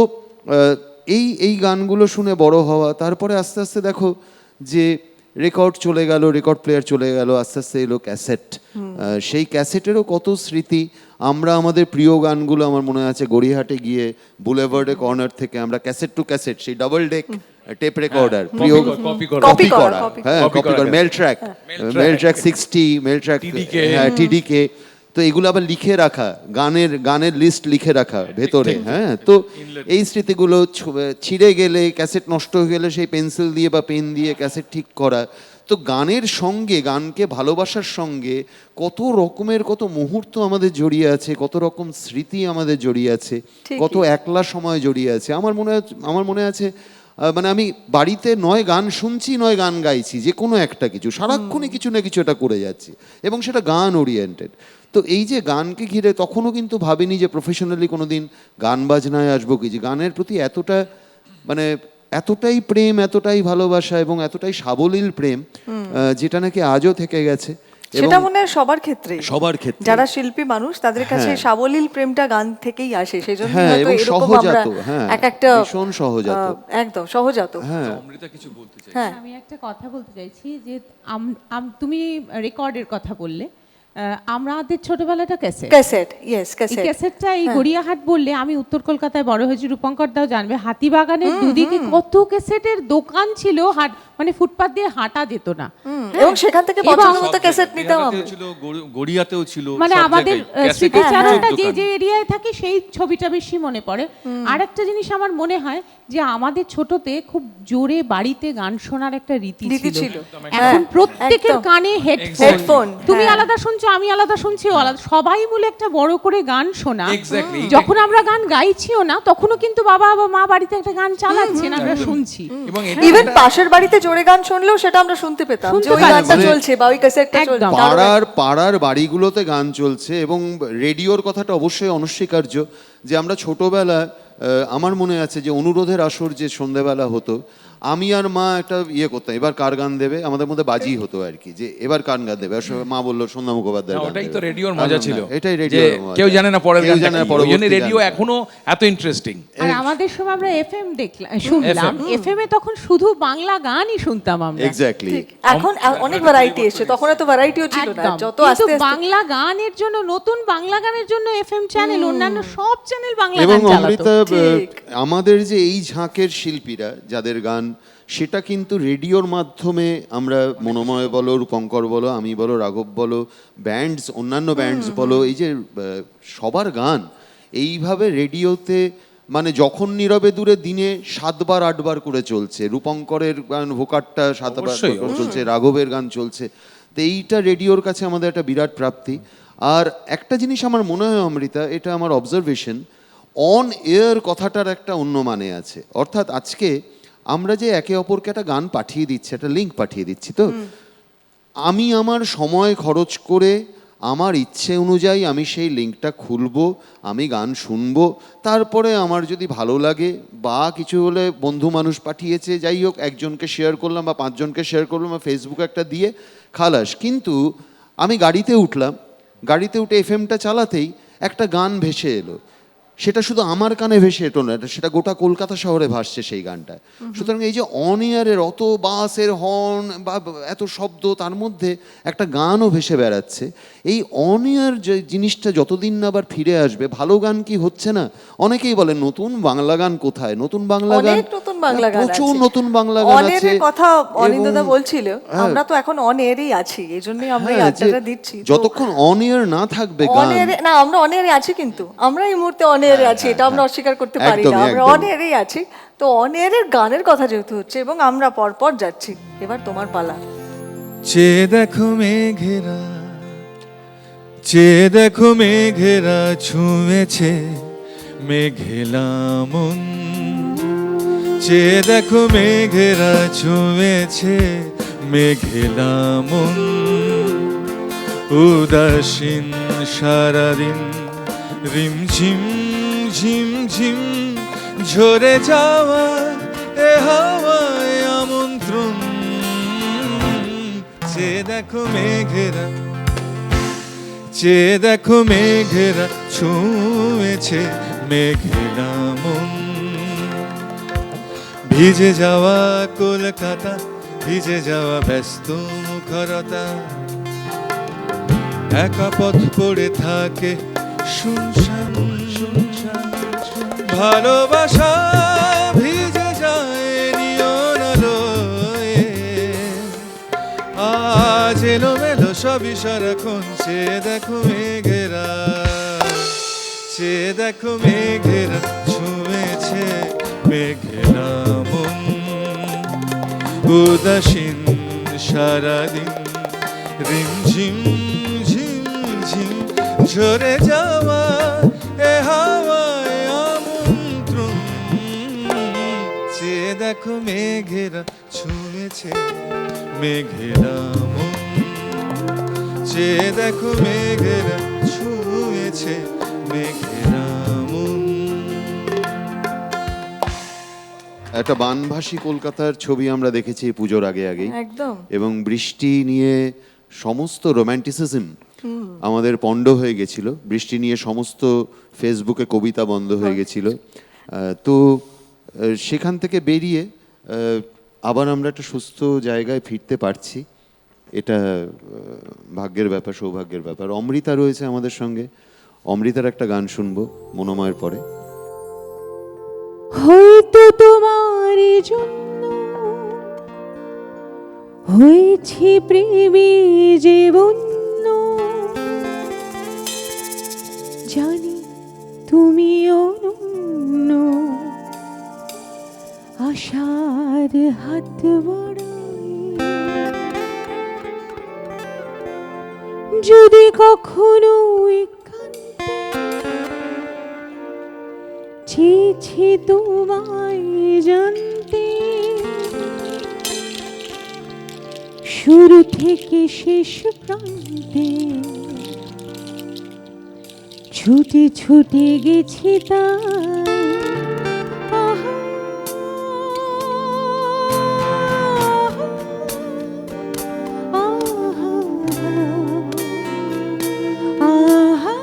এই গানগুলো শুনে বড় হওয়া, তারপরে আস্তে আস্তে দেখো যে রেকর্ড চলে গেল, রেকর্ড প্লেয়ার চলে গেল, আস্তে আস্তে এলো ক্যাসেট। সেই ক্যাসেটেরও কত স্মৃতি। আমরা আমাদের প্রিয় গানগুলো, আমার মনে আছে গড়িয়াহাটে গিয়ে বুলেভার্ডে কর্নার থেকে আমরা ক্যাসেট টু ক্যাসেট, সেই double deck tape recorder copy করা। Copy করা, করা copy হ্যাঁ Copy কপি করা করা গেছে। মেল ট্র্যাক 60 মেল ট্র্যাক TDK টিডিকে, তো এগুলো আবার লিখে রাখা, গানের লিস্ট লিখে রাখা ভেতরে, হ্যাঁ। তো এই স্মৃতিগুলো ছিঁড়ে গেলে, ক্যাসেট নষ্ট হয়ে গেলে সেই পেন্সিল দিয়ে বা পেন দিয়ে ক্যাসেট ঠিক করা। তো গানের সঙ্গে, গানকে ভালোবাসার সঙ্গে কত রকমের কত মুহূর্ত আমাদের জড়িয়ে আছে, কত রকম স্মৃতি আমাদের জড়িয়ে আছে, কত একলা সময় জড়িয়ে আছে। আমার মনে আছে মানে আমি বাড়িতে নয় গান শুনছি নয় গান গাইছি, যে কোনো একটা কিছু সারাক্ষণই কিছু না কিছু এটা করে যাচ্ছি, এবং সেটা গান ওরিয়েন্টেড। তো এই যে গানকে ঘিরে তখনও কিন্তু ভাবিনি যে প্রফেশনালি কোনোদিন গান বাজনায় আসবো, কি যে গানের প্রতি এতটা মানে এতটাই প্রেম, এতটাই ভালোবাসা এবং এতটাই সাবলীল প্রেম, যেটা নাকি আজও থেকে গেছে। সেটা মনে হয় সবার ক্ষেত্রে, সবার ক্ষেত্রে যারা শিল্পী মানুষ তাদের কাছে সাবলীল প্রেমটা গান থেকেই আসে, সেজন্য হ্যাঁ, হয়তো এবং এরকম আমরা সহজাত, হ্যাঁ, এক একটা ভীষণ সহজাত। একদম সহজাত। হ্যাঁ, অমৃতা কিছু বলতে চাই। হ্যাঁ, আমি একটা কথা বলতে চাইছি যে তুমি রেকর্ডের কথা বললে, আমাদের ছোটবেলাটা ক্যাসেট, ক্যাসেট, ইয়েস এই ক্যাসেট। ক্যাসেটটা এই গড়িয়াহাট বললে, আমি উত্তর কলকাতায় বড় হয়েছি, রূপঙ্কর দাও জানবে, হাতিবাগানের দুদিকে কত ক্যাসেটের দোকান ছিল, মানে ফুটপাত দিয়ে হাঁটা যেত না, এবং সেখান থেকে এবং পছন্দ মতো ক্যাসেট নিতাম আমরা। মেহারাতেও ছিল, গড়িয়াতেও ছিল, মানে সব আমাদের জায়গায় ক্যাসেটের স্মৃতিচারণটা যে দোকান। যে এরিয়ায় থাকে সেই ছবিটা বেশি মনে পড়ে। আর একটা জিনিস আমার মনে হয় যে আমাদের ছোটতে খুব জোরে বাড়িতে গান শোনার একটা রীতি রীতি ছিল। ছিল। এখন প্রত্যেকের একদম। কানে হেডফোন, হেডফোন, তুমি হ্যাঁ। আলাদা শুনছো, আমি আলাদা শুনছি, ও আলাদা, সবাই মিলে একটা বড় করে গান শোনা। Exactly. যখন আমরা গান গাইছিও না, তখনও কিন্তু বাবা বা মা বাড়িতে একটা গান চালাচ্ছেন, আমরা শুনছি। এবং ইভেন পাশের বাড়িতে জোরে গান শুনলেও সেটা আমরা শুনতে পেতাম, যে ওই শুনতে গানটা মানে চলছে বা ওই ক্যাসেটটা চলছে। একদম। পাড়ার বাড়িগুলোতে গান চলছে, এবং রেডিওর কথাটা অবশ্যই অনস্বীকার্য, যে আমরা ছোটবেলা আমার মনে আছে যে অনুরোধের আসর যে সন্ধ্যেবেলা হতো, আমি আর মা একটা করতাম, এবার কার গান দেবে, আমাদের মধ্যে বাজি হতো আর কি, যে এবার কার গান দেবে। মা বললো সন্ধ্যা মুখোপাধ্যায়। ওটাই তো রেডিওর মজা ছিল, এটাই যে রেডিওর মজা। কেউ জানে না পরের কেউ গানটা জানে না কি। পরবর্তী ওই জন্য রেডিও গানটা। এখনো এত ইন্টারেস্টিং। আর আমাদের সময় আমরা এফএম শুনলাম, এফএম এ তখন শুধু বাংলা গানই শুনতাম আমরা। এক্স্যাক্টলি। এখন অনেক ভ্যারাইটি এসেছে, তখন এত ভ্যারাইটিও ছিল না। একদম। যত কিন্তু আস্তে আস্তে বাংলা গানের জন্য, নতুন বাংলা গানের জন্য এফএম চ্যানেল, অন্যান্য সব চ্যানেল বাংলা এবং গান চালাতো। অমৃতা, ঠিক। আমাদের যে এই ঝাঁকের শিল্পীরা যাদের গান, সেটা কিন্তু রেডিওর মাধ্যমে আমরা মনোময় বলো, রূপঙ্কর বলো, আমি বলো, রাঘব বলো, ব্যান্ডস, অন্যান্য ব্যান্ডস বলো, এই যে সবার গান এইভাবে রেডিওতে, মানে যখন নীরবে দূরে দিনে 7বার 8বার করে চলছে, রূপঙ্করের গান ভোকারটা 7বার অবশ্যই, করে চলছে, রাঘবের গান চলছে। তো এইটা রেডিওর কাছে আমাদের একটা বিরাট প্রাপ্তি। আর একটা জিনিস আমার মনে হয় অমৃতা, এটা আমার অবজারভেশন, অন এয়ার কথাটার একটা অন্য মানে আছে। অর্থাৎ আজকে আমরা যে একে অপরকে একটা গান পাঠিয়ে দিচ্ছি, একটা লিঙ্ক পাঠিয়ে দিচ্ছি, তো আমি আমার সময় খরচ করে আমার ইচ্ছে অনুযায়ী আমি সেই লিঙ্কটা খুলবো, আমি গান শুনবো, তারপরে আমার যদি ভালো লাগে বা কিছু হলে বন্ধু মানুষ পাঠিয়েছে, যাই হোক, একজনকে শেয়ার করলাম বা 5 জনকে শেয়ার করলাম বা ফেসবুকে একটা দিয়ে খালাস। কিন্তু আমি গাড়িতে উঠলাম, গাড়িতে উঠে এফএমটা চালাতেই একটা গান ভেসে এলো, সেটা শুধু আমার কানে ভেসে এটো না, সেটা গোটা কলকাতা শহরে ভাসছে সেই গানটা। সুতরাং এই যে অন এয়ারের অত বাসের হর্ন বা এত শব্দ, তার মধ্যে একটা গানও ভেসে বেড়াচ্ছে, এই অন এয়ার যে জিনিসটা যতদিন না আবার ফিরে আসবে, ভালো গান কি হচ্ছে না? অনেকেই বলেন নতুন বাংলা গান কোথায়, নতুন বাংলা গান, অনেক নতুন বাংলা গান প্রচুর আছে। নতুন বাংলা গান অন আছে। এয়ারের কথা অনিন্দদা এবং- বলছিল, হ্যাঁ। আমরা তো এখন অন এয়ারেই আছি, এই জন্যই আমরা এই হ্যাঁ, যে আড্ডাটা দিচ্ছি। তো যতক্ষণ অন এয়ার না থাকবে অন গান, এয়ারে না, আমরা অন এয়ারে আছি, কিন্তু আমরা এই মুহূর্তে অন এয়ারে আছি, এটা আমরা অস্বীকার করতে পারি না, একদমই, আমরা একদমই। অন এয়ারেই আছি। তো অন এয়ারের গানের কথা যেহেতু হচ্ছে, এবং আমরা পরপর যাচ্ছি, এবার তোমার পালা। চেয়ে দেখো মেঘেরা, চেয়ে দেখো মেঘেরা ছুঁয়েছে মেঘেলা মন, চেয়ে দেখো মেঘেরা ছুঁয়েছে মেঘেলা মন, উদাসীন সারাদিন রিমঝিম ঝিমঝিম ঝরে যাওয়া এ হাওয়ায় আমন্ত্রণ, চেয়ে দেখো মেঘেরা, চেয়ে দেখো মেঘেরা ছুঁয়েছে মেঘেলা মন, ভিজে যাওয়া কলকাতা, ভিজে যাওয়া ব্যস্ত মুখরতা, একা পথ পড়ে থাকে শুনশান শুনশান, ভালোবাসা ভিজে যায় নিয়ম সবই সারাক্ষণ চেয়ে দেখো মেঘেরা, চেয়ে দেখো মেঘেরা ছুঁয়েছে মেঘেরা মন। উদাসীন সারাদিন রিমঝিম ঝিম ঝিম ঝরে যাওয়া এ হাওয়ায় আমন্ত্রণ। চেয়ে দেখো মেঘেরা ছুঁয়েছে মেঘেরা মন, চেয়ে দেখো মেঘেরা ছুঁয়েছে মেঘেরা মন। একটা বানভাসী কলকাতার ছবি আমরা দেখেছি এই পুজোর আগে আগেই, একদম। এবং বৃষ্টি নিয়ে সমস্ত রোম্যান্টিসিজম আমাদের পণ্ড হয়ে গেছিল। বৃষ্টি নিয়ে সমস্ত ফেসবুকে কবিতা বন্ধ হয়ে গেছিল। তো সেখান থেকে বেরিয়ে আবার আমরা একটা সুস্থ জায়গায় ফিরতে পারছি, এটা ভাগ্যের ব্যাপার, সৌভাগ্যের ব্যাপার। অমৃতা রয়েছে আমাদের সঙ্গে, অমৃতার একটা গান শুনবো মনোময়ের পরে। হয়তো তোমার জন্য হয়েছি প্রেমী জীবন, জানি তুমি অনন্য, আশার হাত বাড়াই যদি কখনো একান্তে চেয়েছি তোমায় জানতে, শুরু থেকে শেষ প্রান্তে ছুটে ছুটে গেছি তাই। আহা, আহা, আহা,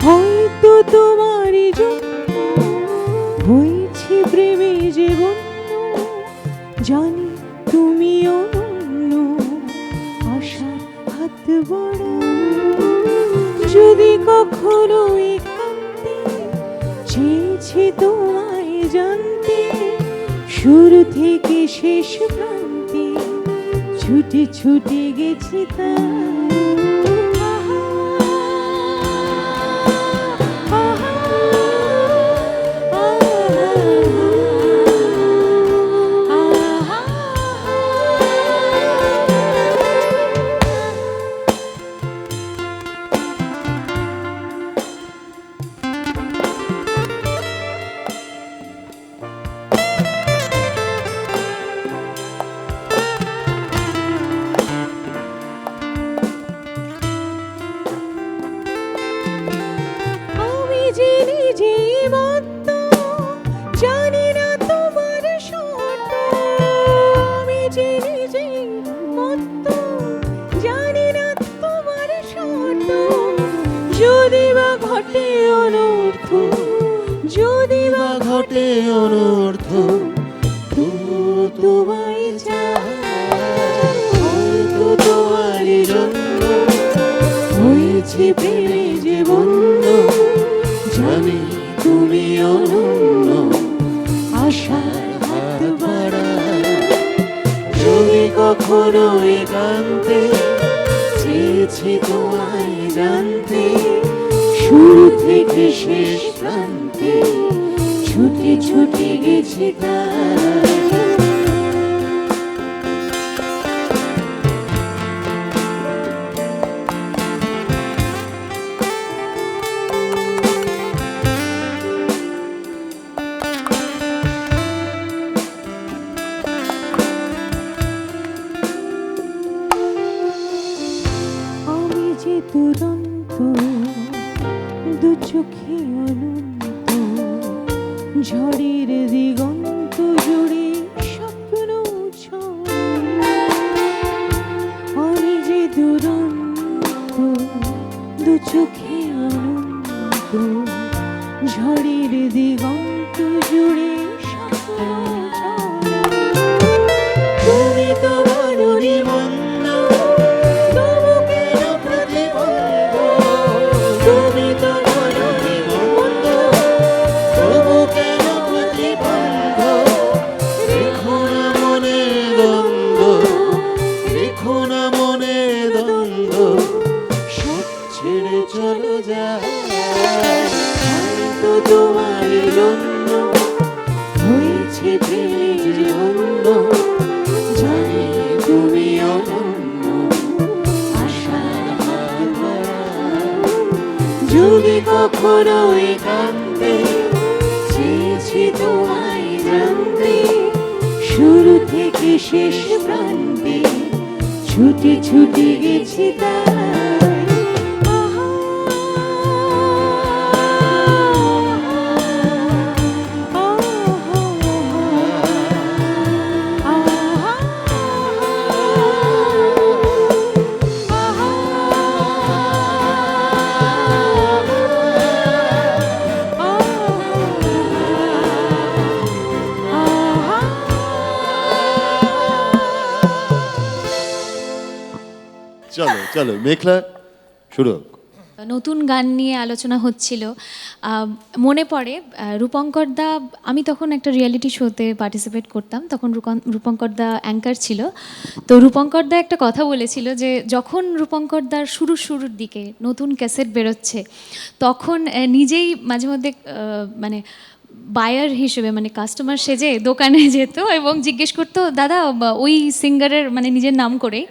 হয়তো তোমার জন্য হয়েছি প্রেমে জীবন, জানি তুমি অনন্য, আশার হাত বাড়াই যদি কখনো একান্তে চেয়েছি তোমায় জানতে, শুরু থেকে শেষ প্রান্তে ছুটে ছুটে গেছি তাই। আমি যে নিজেই মত্ত, জানি না তোমার শর্ত, আমি যে নিজেই মত্ত, জানি না তোমার শর্ত, যদি বা ঘটে অনর্থ, যদি বা ঘটে অনর্থ, তবুও তোমায় চাই। হয়তো তোমার জন্য হয়েছে প্রেমে যে বন্ধ, জানি তুমি অনন্য, আশার হাত বাড়াই যদি কখনো একান্তে চেয়েছি তোমায় জানতে, শুরু থেকে শেষ প্রান্তে ছুটে ছুটে গেছি তাই। আমি যে দুরন্ত, দু চোখে অনন্ত, ঝড়ের দিগন্ত জুড়ে স্বপ্ন ছয়। আমি যে দুরন্ত, দু চোখে অনন্ত, ঝড়ের দিগন্ত জুড়ে স্বপ্ন ছয়। তুমি তো বড় নিমন্দ, যদি কখনো একান্তে চেয়েছি তোমায় জানতে, শুরু থেকে শেষ প্রান্তে ছুটে ছুটে গেছি তাই। আহা, চলো চলো মেঘলা শুরু হোক। নতুন গান নিয়ে আলোচনা হচ্ছিল। মনে পড়ে রূপঙ্কর দা, আমি তখন একটা রিয়েলিটি শোতে পার্টিসিপেট করতাম, তখন রূপঙ্কর দা অ্যাঙ্কার ছিল। তো রূপঙ্কর দা একটা কথা বলেছিল যে যখন রূপঙ্কর দার শুরুর দিকে নতুন ক্যাসেট বেরোচ্ছে, তখন নিজেই মাঝে মধ্যে মানে বায়ার হিসেবে মানে কাস্টমার সেজে দোকানে যেত এবং জিজ্ঞেস করতো, দাদা ওই সিঙ্গারের মানে নিজের নাম করেই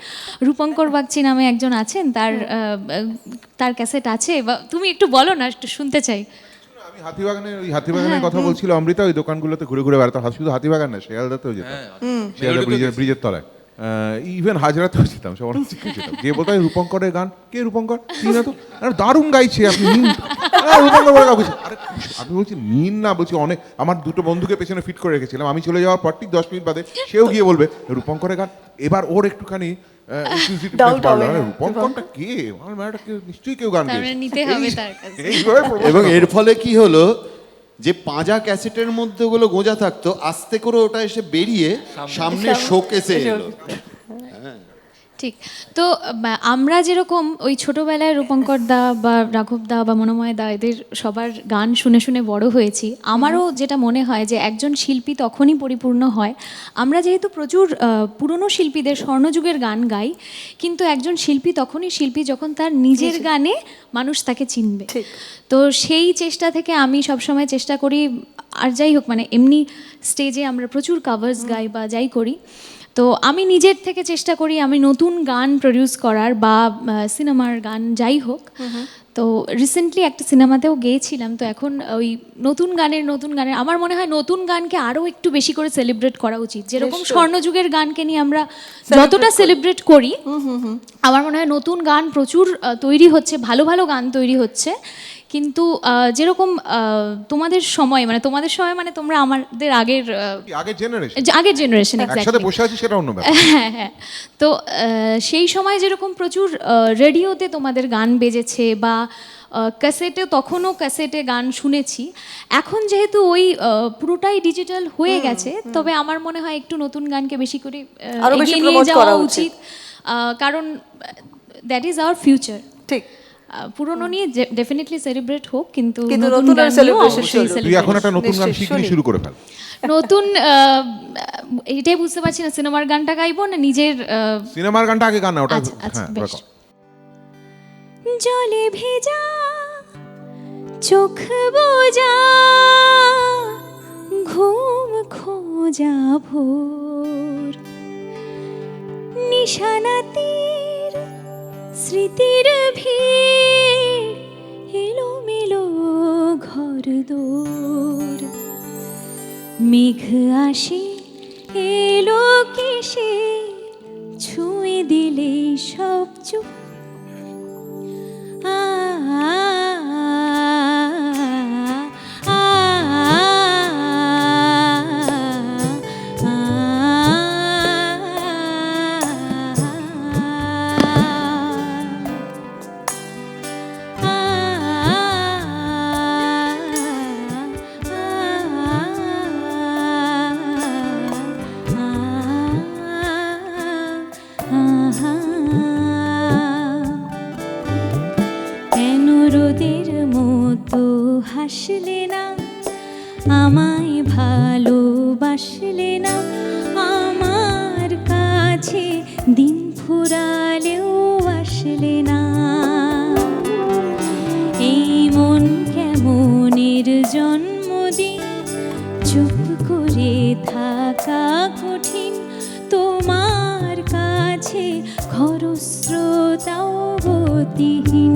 রূপঙ্কর বাগচি নামে একজন আছেন, তার ক্যাসেট আছে, বা তুমি একটু বলো না, একটু শুনতে চাই। আমি হাতিবাগানের কথা বলছিল অমৃতা, ওই দোকানগুলোতে ঘুরে ঘুরে বেড়াতো, শুধু হাতিবাগান না, শিয়ালদাতেও যেতাম, শিয়ালদা ব্রিজের তলায়, ইভেন হাজরাতেও যেতাম, সব অনেক যেতাম, গিয়ে বলতো রূপঙ্করের গান, কে রূপঙ্কর চিনি না তো, দারুণ গাইছে আপনি রূপঙ্কর বলে গাইছে। আরে আমি বলছি মিন না, বলছি অনেক, আমার দুটো বন্ধুকে পেছনে ফিট করে রেখেছিলাম, আমি চলে যাওয়ার পর ঠিক 10 মিনিট বাদে সেও গিয়ে বলবে রূপঙ্করের গান। এবার ওর একটুখানি রূপঙ্করটা কে, আমার মেয়েটাকে নিশ্চয়ই কেউ গান গেয়েছে। এবং এর ফলে কি হলো, যে পাঁজা ক্যাসেটের মধ্যে ওগুলো গোঁজা থাকতো, আস্তে করে ওটা এসে বেরিয়ে সামনে শোকেসে এলো। ঠিক। তো আমরা যেরকম ওই ছোটোবেলায় রূপঙ্কর দা বা রাঘব দা বা মনোময় দা এদের সবার গান শুনে শুনে বড় হয়েছি, আমারও যেটা মনে হয় যে একজন শিল্পী তখনই পরিপূর্ণ হয়, আমরা যেহেতু প্রচুর পুরনো শিল্পীদের স্বর্ণযুগের গান গাই, কিন্তু একজন শিল্পী তখনই শিল্পী যখন তার নিজের গানে মানুষ তাকে চিনবে। তো সেই চেষ্টা থেকে আমি সবসময় চেষ্টা করি, আর যাই হোক মানে এমনি স্টেজে আমরা প্রচুর কাভার্স গাই বা যাই করি, তো আমি নিজের থেকে চেষ্টা করি আমি নতুন গান প্রডিউস করার বা সিনেমার গান যাই হোক। তো রিসেন্টলি একটা সিনেমাতেও গেয়েছিলাম, তো এখন ওই নতুন গানের আমার মনে হয় নতুন গানকে আরও একটু বেশি করে সেলিব্রেট করা উচিত। যেরকম স্বর্ণযুগের গানকে নিয়ে আমরা যতটা সেলিব্রেট করি, আমার মনে হয় নতুন গান প্রচুর তৈরি হচ্ছে, ভালো ভালো গান তৈরি হচ্ছে, কিন্তু যেরকম তোমাদের সময় মানে তোমরা আমাদের আগের জেনারেশন একসাথে বসে আছি সেটা অন্য ব্যাপার। হ্যাঁ, তো সেই সময় যেরকম প্রচুর রেডিওতে তোমাদের গান বেজেছে বা তখনও ক্যাসেটে গান শুনেছি, এখন যেহেতু ওই পুরোটাই ডিজিটাল হয়ে গেছে, তবে আমার মনে হয় একটু নতুন গানকে বেশি করে এগিয়ে নিয়ে যাওয়া উচিত, কারণ দ্যাট ইজ আওয়ার ফিউচার। ঠিক, পুরনো নিয়ে ডেফিনেটলি সেলিব্রেট হোক, কিন্তু নতুন গান তুই এখন একটা নতুন গান শিখলি, শুরু করে ফেল। নতুন এটাই বুঝতে পারছি না, সিনেমার গানটা গাইবো না নিজের? সিনেমার গানটা আগে গান না, ওটা বেশ। জলে ভেজা চোখ বোঝা ঘুম খোঁজা ভোর, নিশানাতের স্মৃতির ভিড়, এলোমেলো ঘর দোর, মেঘ আসে এলো কেসে, ছুঁয়ে দিলে সব চুপ, হাসলে না আমায়, ভালোবাসলে না আমার কাছে, দিন ফুরালেও আসলে না, এই মন কেমনের জন্মদিন, চুপ করে থাকা কঠিন তোমার কাছে, খরস্রোতাও গতিহীন।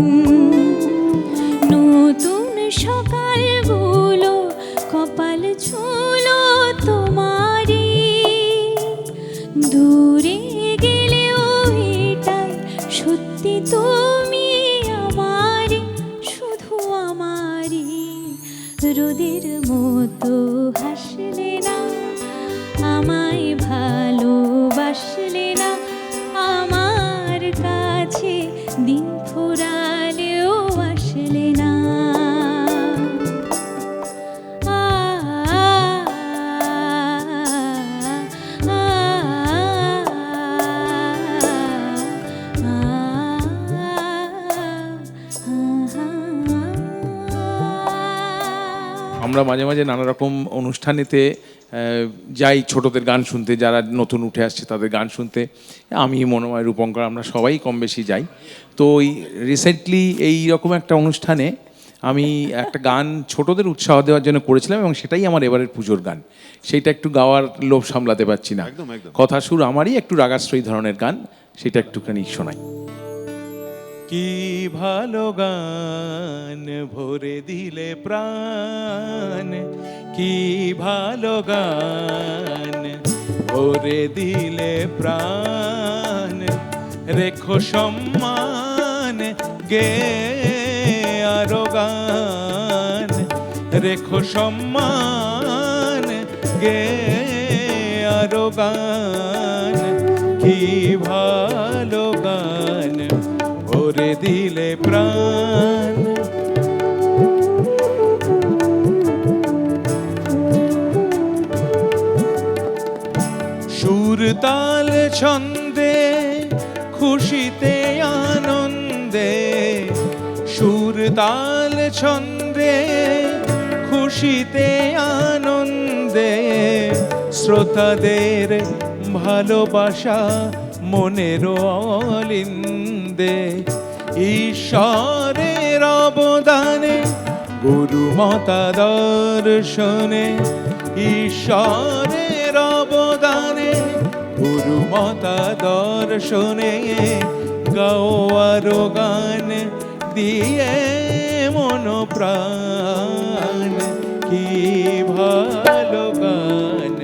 সকালগুলো কপাল ছুলো তোমারই, দূরে গেলেও এটাই সত্যি তুমি আমারই, শুধু আমারই। রোদের মতো হাসলে না, আমায় ভালোবাসলে না, আমার কাছে দিন ফুরালেও আসলে না। আমরা মাঝে মাঝে নানা রকম অনুষ্ঠানেতে যাই ছোটদের গান শুনতে, যারা নতুন উঠে আসছে তাদের গান শুনতে। আমি মনোময় রূপঙ্কর আমরা সবাই কম বেশি যাই। তো ওই রিসেন্টলি এই রকম একটা অনুষ্ঠানে আমি একটা গান ছোটদের উৎসাহ দেওয়ার জন্য করেছিলাম এবং সেটাই আমার এবারের পুজোর গান। সেইটা একটু গাওয়ার লোভ সামলাতে পারছি না। কথা সুর আমারই, একটু রাগাশ্রয়ী ধরনের গান, সেটা একটুখানি শোনাই। কি ভালো গান ভরে দিলে প্রাণ, কি ভালো গান ভরে দিলে প্রাণ, রেখো সম্মান গে আরো গান, রেখো সম্মান গে আরো গান, কি ভালো গান ভরে দিলে প্রাণ। সুর তাল ছন্দে খুশিতে আনন্দে, সুর তাল ছন্দে খুশিতে আনন্দে, শ্রোতাদের ভালোবাসা মনের অলিন্দে, ঈশ্বরের অবদানে গুরু মাতা দর্শনে, ঈশ্বরের অবদানে গুরু মাতা দর্শনে, গাও আরো গান দিয়ে মন প্রাণ, কি ভালো গান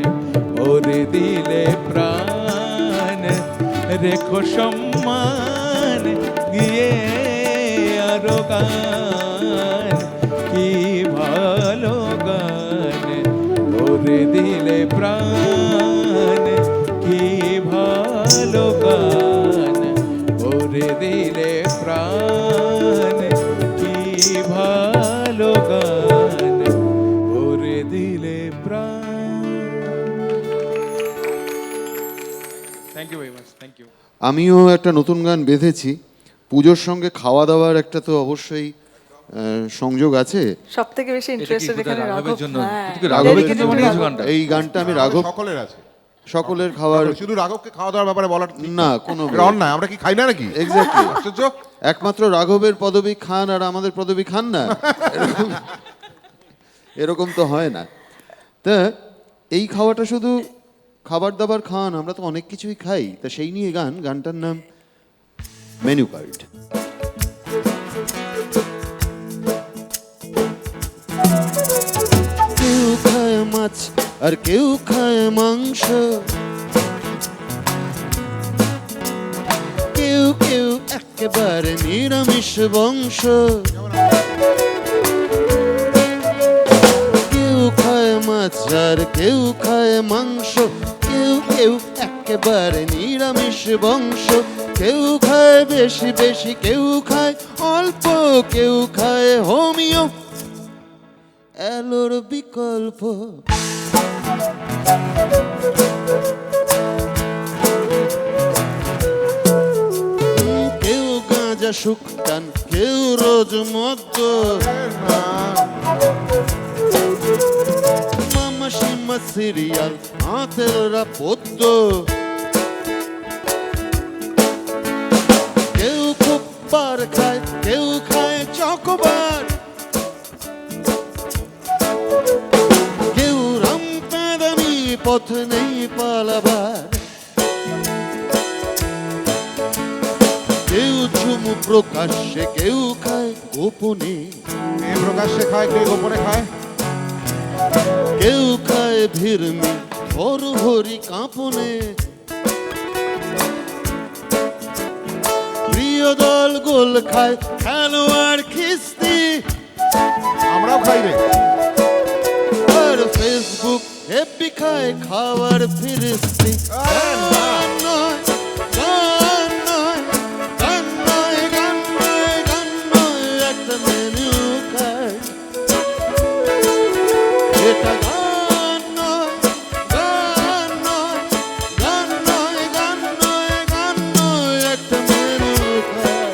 ওরে দিলে প্রাণ, রেখো সম্মান গিয়ে আরো গান, কি ভালো গান ওরে দিলে প্রাণ, কি ভালো গান ওরে দিলে প্রাণ, কি ভালো গান ওরে দিলে প্রাণ। Thank you very much, thank you. আমিও একটা নতুন গান বেঁধেছি। পুজোর সঙ্গে খাওয়া দাওয়ার একটা তো অবশ্যই সংযোগ আছে। সব থেকে বেশি ইন্টারেস্টেড এখানে রাঘব। জন্য হ্যাঁ। রাঘবের জন্য বানিয়েছো গানটা? এই গানটা আমি রাঘব সকলের আছে, সকলের খাওয়ার, শুধু রাঘবকে খাওয়া দাওয়ার ব্যাপারে বলার না কোনো অন্যায়। আমরা কি খাই না নাকি? এক্স্যাক্টলি। আশ্চর্য। একমাত্র রাঘবের পদবী খান আর আমাদের পদবী খান না, এরকম তো হয় না। তা এই খাওয়াটা শুধু খাবার দাবার খান, আমরা তো অনেক কিছুই খাই। তা সেই নিয়ে গান, গানটার নাম মেনু কার্ড। কেউ খায় মাছ আর কেউ খায় মাংস, কেউ কেউ একেবারে নিরামিষ বংশ, কেউ খায় মাছ আর কেউ খায় মাংস, কেউ কেউ একেবারে নিরামিষ বংশ, কেউ খায় বেশি বেশি, কেউ খায় অল্প, কেউ খায় হোমিও, এলোর বিকল্প। কেউ গাঁজা শুকতান, কেউ রোজ মদ্য, মামা সীমা সিরিয়াল হাতেরা পদ্য, কেউ খুব বার খায়, কেউ খায় চকবার, কেউ রামপাদানি পথ নেই পালাবার, কেউ কুসুম প্রকাশ্যে কেউ খায় গোপনে, কে প্রকাশ্যে খায় কে গোপনে খায়? কেউ খায় ভিড়মি হরি কাঁপনে। প্রিয় দল গোল খায় খেলোয়াড় খিস্তি, আমরাও খাই রে। আর ফেসবুক এফবি খায় খাওয়ার ফিরিস্তি। গান নয়, গান নয়, গান নয়, গান নয়, গান নয়, একটা মেনু কার্ড। এটা গান নয়, গান নয়, গান নয়, গান নয়, গান নয়, একটা মেনু কার্ড।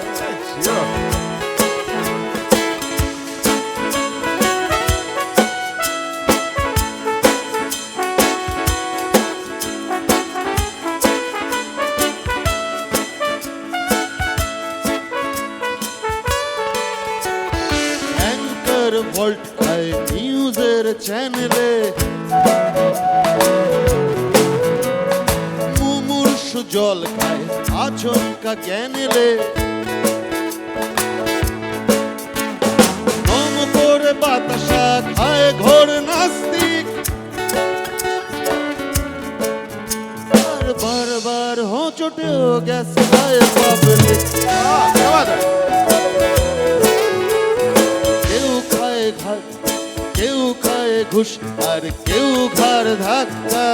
অ্যাঙ্কার ভল্ট খায় নিউজের চ্যানেলে, মুমূর্ষু জল খায় আচমকা জ্ঞানেলে। নম করে বাতাসা খায় ঘোর নাস্তিক, আর বারবার হোঁচটেও গেছে খায় পাবলিক। কেউ খায় ঘাট, কেউ খায় ঘুষ, আর কেউ ঘাড় ধাক্কা।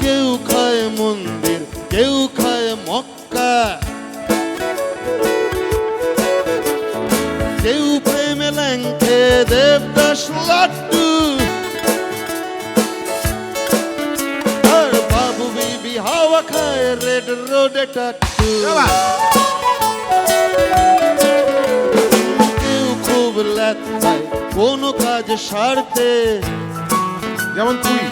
কেউ খায় মন্দির, কেউ খায় মক্কা। কেউ প্রেমে ল্যাংকে দেবদাস লাড্ডু, আর বাবু বিবি হাওয়া খায় রেড রোডে টাট্টু। কেউ খুব ল্যাদ খায় কোনো কাজ সারতে, যেমন তুই।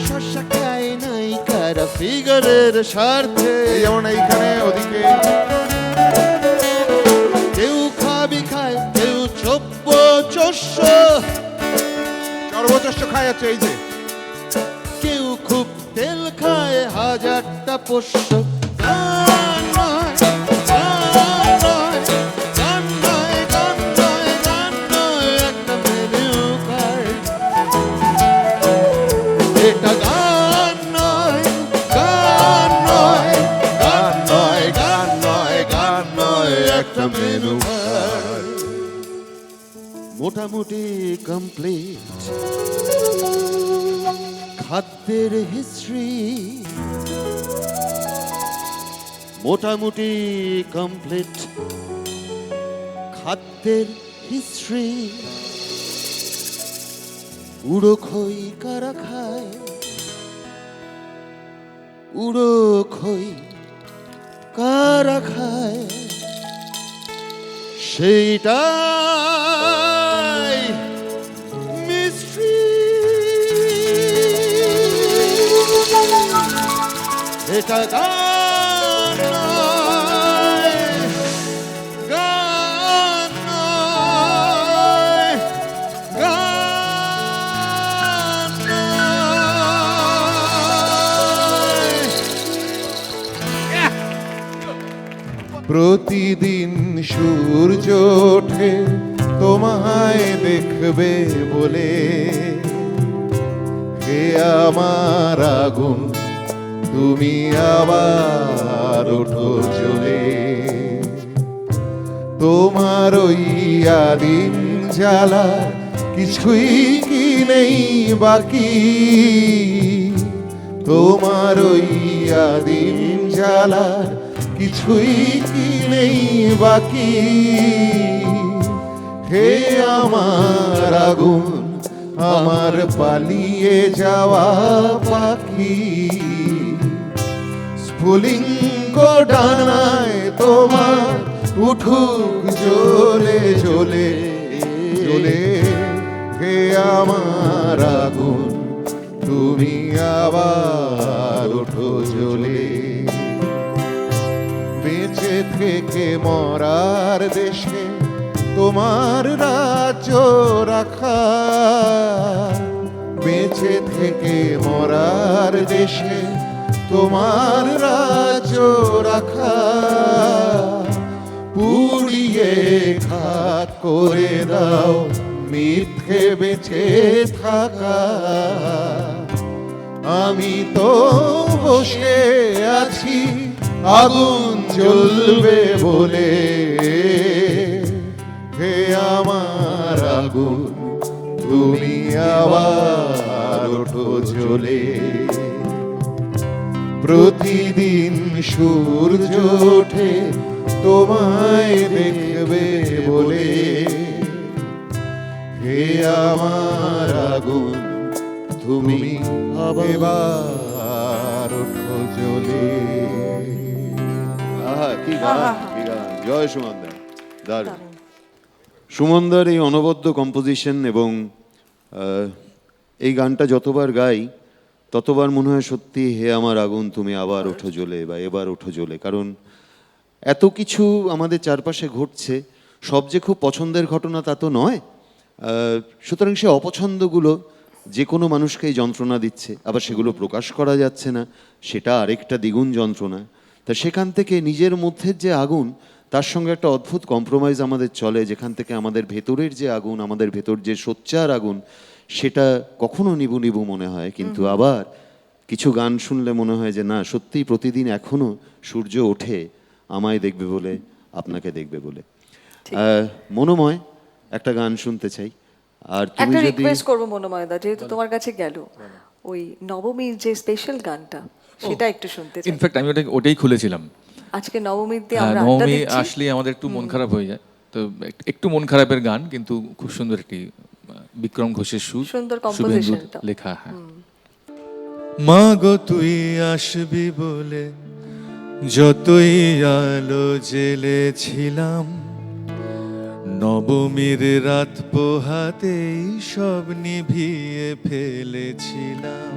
শস্য খায় নাই কারা ফিগারের স্বার্থে, এই যেমন এইখানে ওদিকে। কেউ খাবি খায় কেউ চব্য চস্য, সর্বচষ্ট খায় হচ্ছে এই যে। কেউ খুব তেল খায় হাজারটা পোষ্য। গান নয়, গান নয়, গান নয়, গান নয়, গান নয়, একটা মেনু কার্ড। এটা গান নয়, গান নয়, গান নয়, গান নয়, গান নয়, একটা মেনু কার্ড। মোটামুটি কমপ্লিট খাদ্যের হিস্ট্রি, মোটামুটি কমপ্লিট খাদ্যের হিস্ট্রি। উড়ো খই কারা খায়, উড়ো খই কারা খায়, সেইটাই মিস্ট্রি। এটা গান নয়, গান নয়, গান নয়। প্রতিদিন সূর্য ওঠে তোমায় দেখবে বলে, হে আমার আগুন তুমি আবার ওঠো জ্বলে। তোমার ওই আদিম জ্বালা কিছুই কি নেই বাকি, তোমার ওই আদিম জ্বালা কিছুই কি নেই বাকি। হে আমার আগুন আমার পালিয়ে যাওয়া পাখি, স্ফুলিঙ্গ ডানায় তোমার উঠুক জ্বলে জ্বলে জ্বলে। হে আমার আগুন তুমি আবার ওঠো জ্বলে। বেঁচে থেকে মরার দেশে তোমার রাজ্য রাখা, বেঁচে থেকে মরার দেশে তোমার রাজ্য রাখা, পুড়িয়ে খাক করে দাও মিথ্যে বেঁচে থাকা। আমি তো বসে আছি আগুন জ্বলবে বলে, হে আমার আগুন তুমি আবার ওঠো জ্বলে। প্রতিদিন সূর্য ওঠে তোমায় দেখবে বলে, হে আমার আগুন তুমি এবার ওঠো জ্বলে। আহা কি গান, কি গান! জয় সুমনদা, দারুণ। সুমনদার এই অনবদ্য কম্পোজিশন এবং এই গানটা যতবার গাই ততবার মনে হয় সত্যি হে আমার আগুন তুমি আবার ওঠো জ্বলে বা এবার ওঠো জ্বলে। কারণ এত কিছু আমাদের চারপাশে ঘটছে, সব যে খুব পছন্দের ঘটনা তা তো নয়। সুতরাং সে অপছন্দগুলো যে কোনো মানুষকেই যন্ত্রণা দিচ্ছে, আবার সেগুলো প্রকাশ করা যাচ্ছে না, সেটা আরেকটা দ্বিগুণ যন্ত্রণা। তা সেখান থেকে নিজের মধ্যের যে আগুন, তার সঙ্গে একটা অদ্ভুত কম্প্রোমাইজ আমাদের চলে, যেখান থেকে আমাদের ভেতরের যে আগুন, আমাদের ভেতর যে সোচ্চার আগুন, সেটা কখনো নিবু নিবু মনে হয়, কিন্তু আবার কিছু গান শুনলে মনে হয় যে না, সত্যিই প্রতিদিন এখনো সূর্য ওঠে আমায় দেখবে বলে, আপনাকে দেখবে বলে। মনোময় একটা গান শুনতে চাই। আর তুমি একটা যদি রিকোয়েস্ট করবো মনোময়দা, যেহেতু তোমার কাছে গেল, ওই নবমীর যে স্পেশাল গানটা সেটা একটু শুনতে চাই। ইনফ্যাক্ট আমি ওটাই খুলেছিলাম। আজকে নবমীর দিয়ে হ্যাঁ, আমরা আড্ডা নবমী দিচ্ছি। আসলে আমাদের একটু মন খারাপ হয়ে যায়, তো একটু মন খারাপের গান, কিন্তু খুব সুন্দর একটি বিক্রম ঘোষের সুর, সুন্দর শুভেন্দুর composition-টা। লেখা। হ্যাঁ, মা গো তুই আসবি বলে যতই আলো জেলেছিলাম, নবমীর রাত পোহাতেই সব নিভিয়ে ফেলেছিলাম।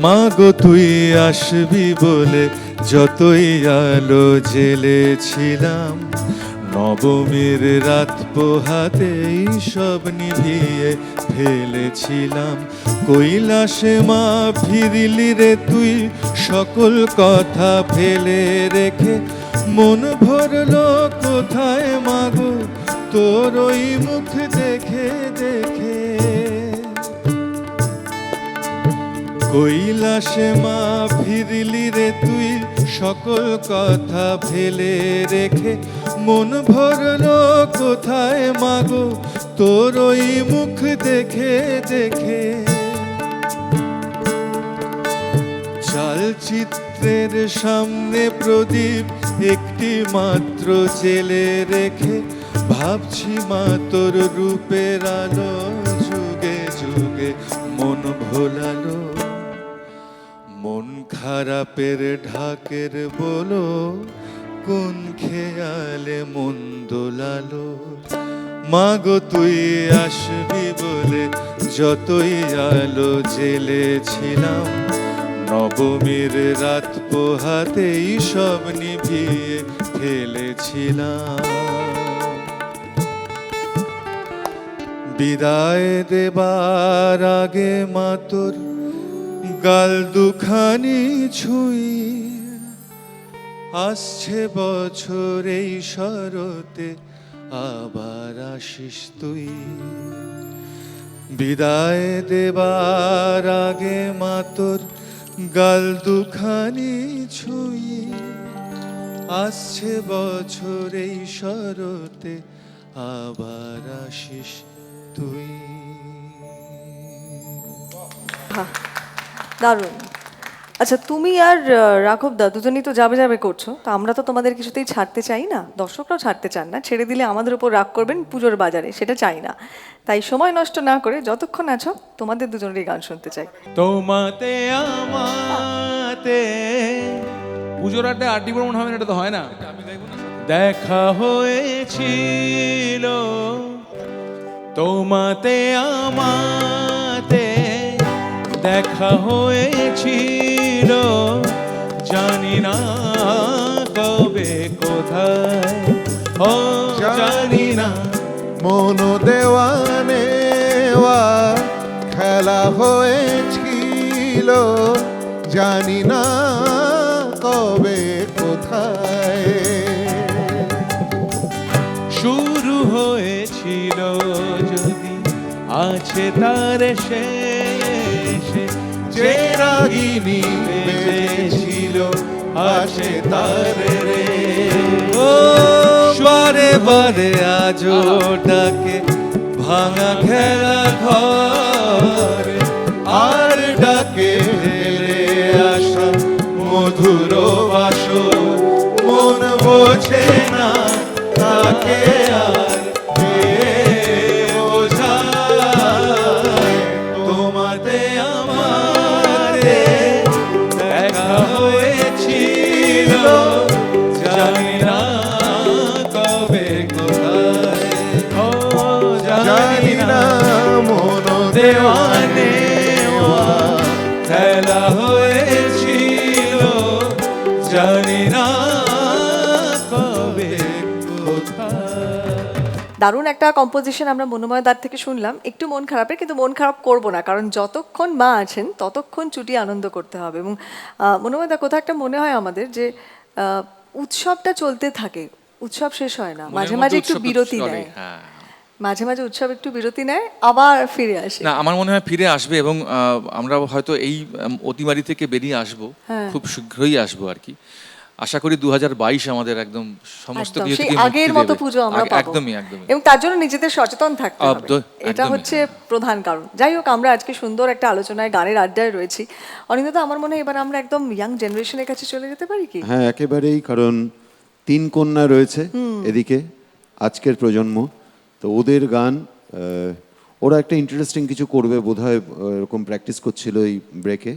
মা গো তুই আসবি বলে যতই আলো জেলেছিলাম, নবমীর রাত পোহাতেই সব নিভিয়ে ফেলেছিলাম। কৈলাসে মা ফিরলি রে তুই সকল কথা ফেলে রেখে, মন ভরলো কোথায় মাগো তোর ওই মুখ দেখে দেখে। কৈলাসে মা ফিরলি রে তুই সকল কথা ফেলে রেখে, মন ভরলো কোথায় মাগো তোর ওই মুখ দেখে দেখে। চালচিত্রের সামনে প্রদীপ একটি মাত্র জেলে রেখে, ভাবছি মা তোর রূপের আলো যুগে যুগে মন ভোলালো। মন খারাপের ঢাকের বলো কোন খেয়ালে মন দোলালো। মাগো তুই আসবি বলে যতই আলো জেলেছিলাম, নবমীর রাত পোহাতেই সব নিভিয়ে ফেলেছিলাম। বিদায় দেবার আগে মা তোর গাল দুখানি ছুঁই, আসছে বছর এই শরতে আবার আসিস তুই। বিদায় দেবার আগে মা তোর গাল দুখানি ছুঁই, আসছে বছর এই শরতে আবার আসিস তুই। দারুণ। আচ্ছা, তুমি আর রাঘব দা দুজনেই তো যাবে যাবে করছো, তো আমরা তো তোমাদের কিছুতেই ছাড়তে চাই না, দর্শকরাও ছাড়তে চান না। ছেড়ে দিলে আমাদের উপর রাগ করবেন পুজোর বাজারে, সেটা চাই না। তাই সময় নষ্ট না করে যতক্ষণ আছো তোমাদের দুজনেরই গান শুনতে চাই। তোমাতে আমাতে পুজোর আড্ডায় আড্ডি ভ্রমণ হবে না, এটা তো হয় না। দেখা হয়েছিল তোমাতে আমাতে, দেখা হয়েছিল জানি না কবে কোথায়, ও জানি না। মন দেওয়া নেওয়া খেলা হয়েছিল জানি না কবে কোথায় শুরু হয়েছিল যদি আছে তার শেষ, যে রাগিনী বেজেছিল আছে তার রে ও বারে বারে আজও ডাকে ভাঙা খেলা ঘর, আর ডাকে ফেলে আসা মধুর বাসর মন বোঝে না তাকে আর কে বোঝায় তোমাতে আমারে দেখা হয়েছিল জানি না কবে কোথায়, ও জানি না মন দেওয়ানে খেলা হয়েছিল জানি না কবে কোথায়। দারুণ একটা কম্পোজিশন আমরা মনোময় দার থেকে শুনলাম। একটু মন খারাপের, কিন্তু মন খারাপ করব না, কারণ যতক্ষণ মা আছেন ততক্ষণ ছুটি আনন্দ করতে হবে। এবং মনোময় দা, কোথাও একটা মনে হয় আমাদের যে উৎসবটা চলতে থাকে, উৎসব শেষ হয় না, মাঝে মাঝে একটু বিরতি নেয়, মাঝে মাঝে উৎসব একটু বিরতি নেয়, আবার ফিরে আসে। না, আমার মনে হয় ফিরে আসবে এবং আমরা হয়তো এই অতিমারি থেকে বেরিয়ে আসবো, খুব শীঘ্রই আসবো আর কি। আশা করি 2022 আমাদের একদম সমস্ত একদম কিছু সেই থেকে মুক্তি আগের দেবে। মতো পুজো আমরা পাবো। একদমই একদমই। এবং তার জন্য নিজেদের সচেতন থাকতে হবে, এটা একদমই। হচ্ছে প্রধান কারণ। যাই হোক, আমরা আজকে সুন্দর একটা আলোচনায়, গানের আড্ডায় রয়েছি। অনিন্দ্যদা, আমার মনে হয় এবার আমরা একদম ইয়াং জেনারেশনের কাছে চলে যেতে পারি কি? হ্যাঁ, একেবারেই, কারণ 3 কন্যা রয়েছে এদিকে, আজকের প্রজন্ম, তো ওদের গান ওরা একটা ইন্টারেস্টিং কিছু করবে বোধহয়, এরকম প্র্যাকটিস করছিল এই ব্রেকে,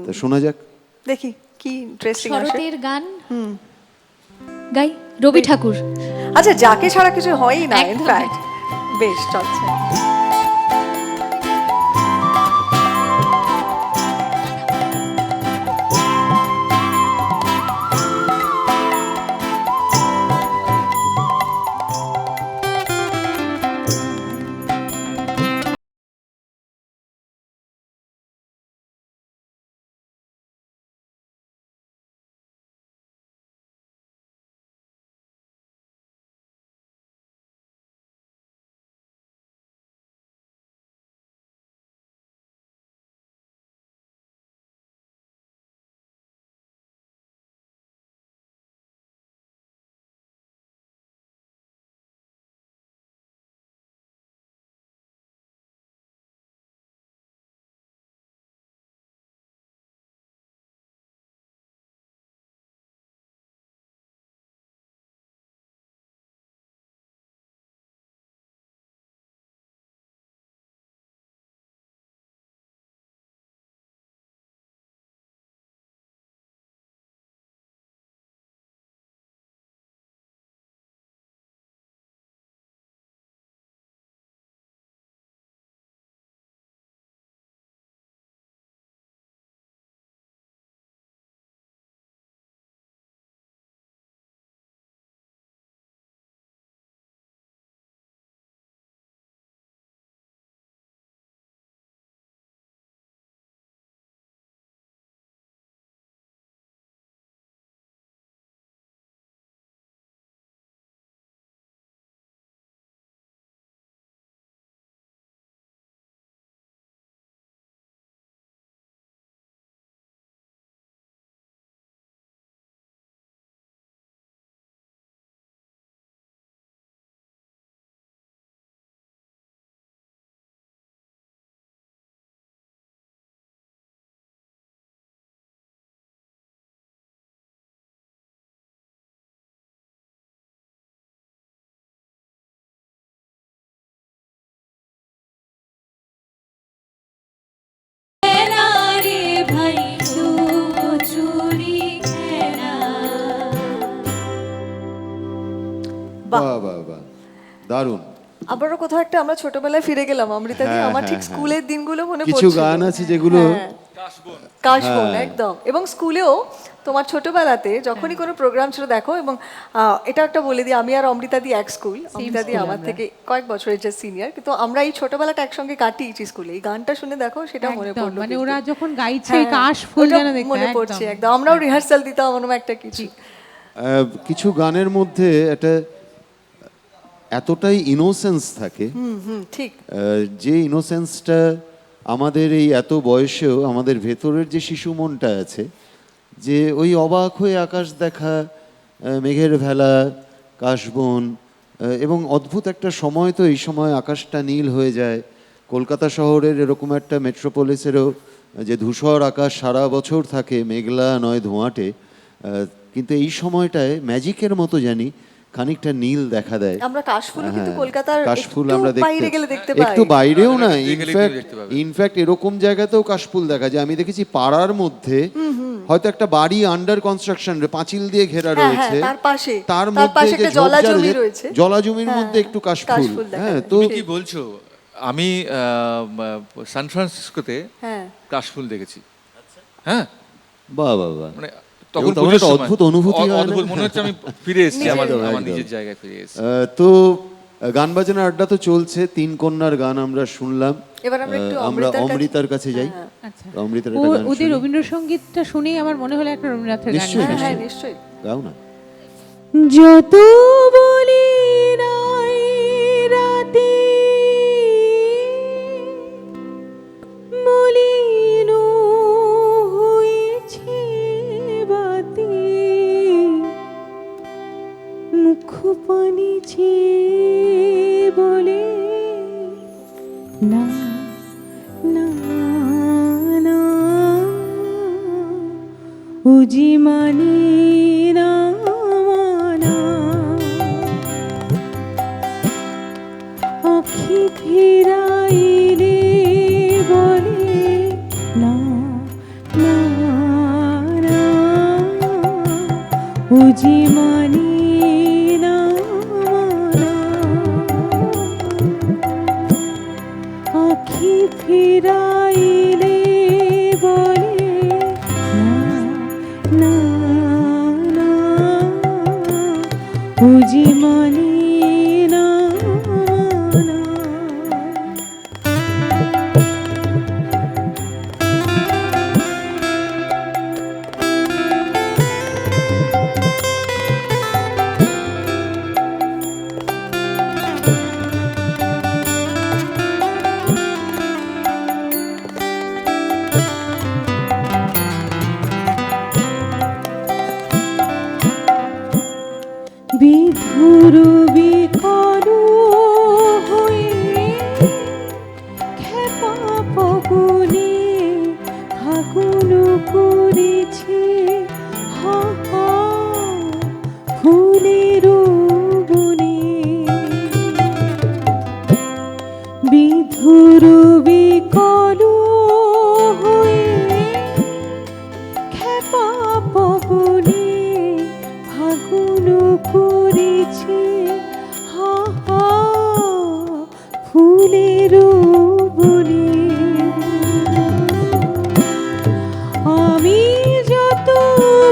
তো শোনা যাক। দেখি কি ইন্টারেস্টিং আসে। শরতের গান গাই, রবি ঠাকুর। আচ্ছা, যাকে ছাড়া কিছু হয়ই না, একদম, ইনফ্যাক্ট। বেশ, চলছে। বাহ বাহ বাহ, দারুণ। আবারও কোথাও একটা আমরা ছোটবেলায় ফিরে গেলাম, অমৃতা দি। হ্যাঁ, আমার ঠিক হ্যাঁ, স্কুলের দিনগুলো মনে কিছু পড়ছিল। গান আছে যেগুলো হ্যাঁ। কাশবন, হ্যাঁ। একদম। এবং স্কুলেও তোমার ছোটবেলাতে যখনই কোনো প্রোগ্রাম ছিল দেখো, এবং এটা একটা বলে দিই, আমি আর অমৃতা দি এক স্কুল, অমৃতা দি আমার থেকে কয়েক বছরের যে সিনিয়র, কিন্তু আমরা এই ছোটবেলাটা একসঙ্গে কাটিয়েছি স্কুলে। এই গানটা শুনে দেখো, সেটা মনে একদম, পড়লো, মানে কিন্তু। ওরা যখন গাইছে হ্যাঁ, কাশ ফুল ওটা যেন দেখতে মনে একদম। পড়ছে একদম। আমরাও রিহার্সাল দিতাম ওরকম একটা কিছু। কিছু গানের মধ্যে একটা এতটাই ইনোসেন্স থাকে, ঠিক। যে ইনোসেন্সটা আমাদের এই এত বয়সেও আমাদের ভেতরের যে শিশু মনটা আছে, যে ওই অবাক হয়ে আকাশ দেখা, মেঘের ভেলা, কাশবন, এবং অদ্ভুত একটা সময়, তো এই সময় আকাশটা নীল হয়ে যায়। কলকাতা শহরের এরকম একটা মেট্রোপলিসেরও যে ধূসর আকাশ সারা বছর থাকে, মেঘলা নয় ধোঁয়াটে, কিন্তু এই সময়টায় ম্যাজিকের মতো জানি খানিকটা নীল দেখা দেয়। আমরা কাশফুলও কিন্তু হ্যাঁ, কলকাতার কাশফুল একটু আমরা বাইরে গেলে দেখতে পাই। একটু বাইরেও না, দেখতে পাবে। ইনফ্যাক্ট এরকম জায়গাতেও কাশফুল দেখা যায়। আমি দেখেছি পাড়ার মধ্যে হয়তো একটা বাড়ি আন্ডার কনস্ট্রাকশন, পাঁচিল দিয়ে ঘেরা হ্যাঁ, রয়েছে, তার পাশে তার তার মধ্যে পাশে যে একটা জলাজমি ঝোপঝাড়, রয়েছে। জলাজমির হ্যাঁ, মধ্যে একটু কাশফুল। কাশফুল দেখা হ্যাঁ, যায়। তো কি বলছো? আমি সান ফ্রান্সিসকোতে হ্যাঁ, কাশফুল দেখেছি। হ্যাঁ, বাহ বাহ বাহ, মানে তখন তখন পুজোর একটা সময় অদ্ভুত অনুভূতি হয় না? অদ্ভুত মনে হচ্ছে আমি ফিরে এসেছি আমার একদম, আমার একদম। নিজের জায়গায় ফিরে এসেছি। তো গান বাজনার আড্ডা তো চলছে, তিন কন্যার গান আমরা শুনলাম। এবার আমরা একটু আমরা অমৃতার কাছে- অমৃতার কাছে যাই। হ্যাঁ, আচ্ছা, অমৃতার ও একটা গান ওদের শুনি। রবীন্দ্রসঙ্গীতটা শুনেই আমার মনে হলো একটা রবীন্দ্রনাথের গান। নিশ্চয়ই, হ্যাঁ, হ্যাঁ, নিশ্চয়ই। নিশ্চয়ই। গাও না। যত বলি নাই রাতে মলিন হয়েছে বাতি, মুখ পানি বলে না না না, উজি মানি না মানা, আখি ফিরাইলে বলে না না না, উজি মানি না মানা, আখি ফিরাইলে বলে না না না, উজি মানি না মানা। বিধুর বিকল হয়ে খেপা পগুনে ফাগুন করেছে হা হা ফুলের বনে, বিধুর বিকল হয়ে খেপা পবনে ফাগুন করেছে হা হা ফুলের বনে, আমি যত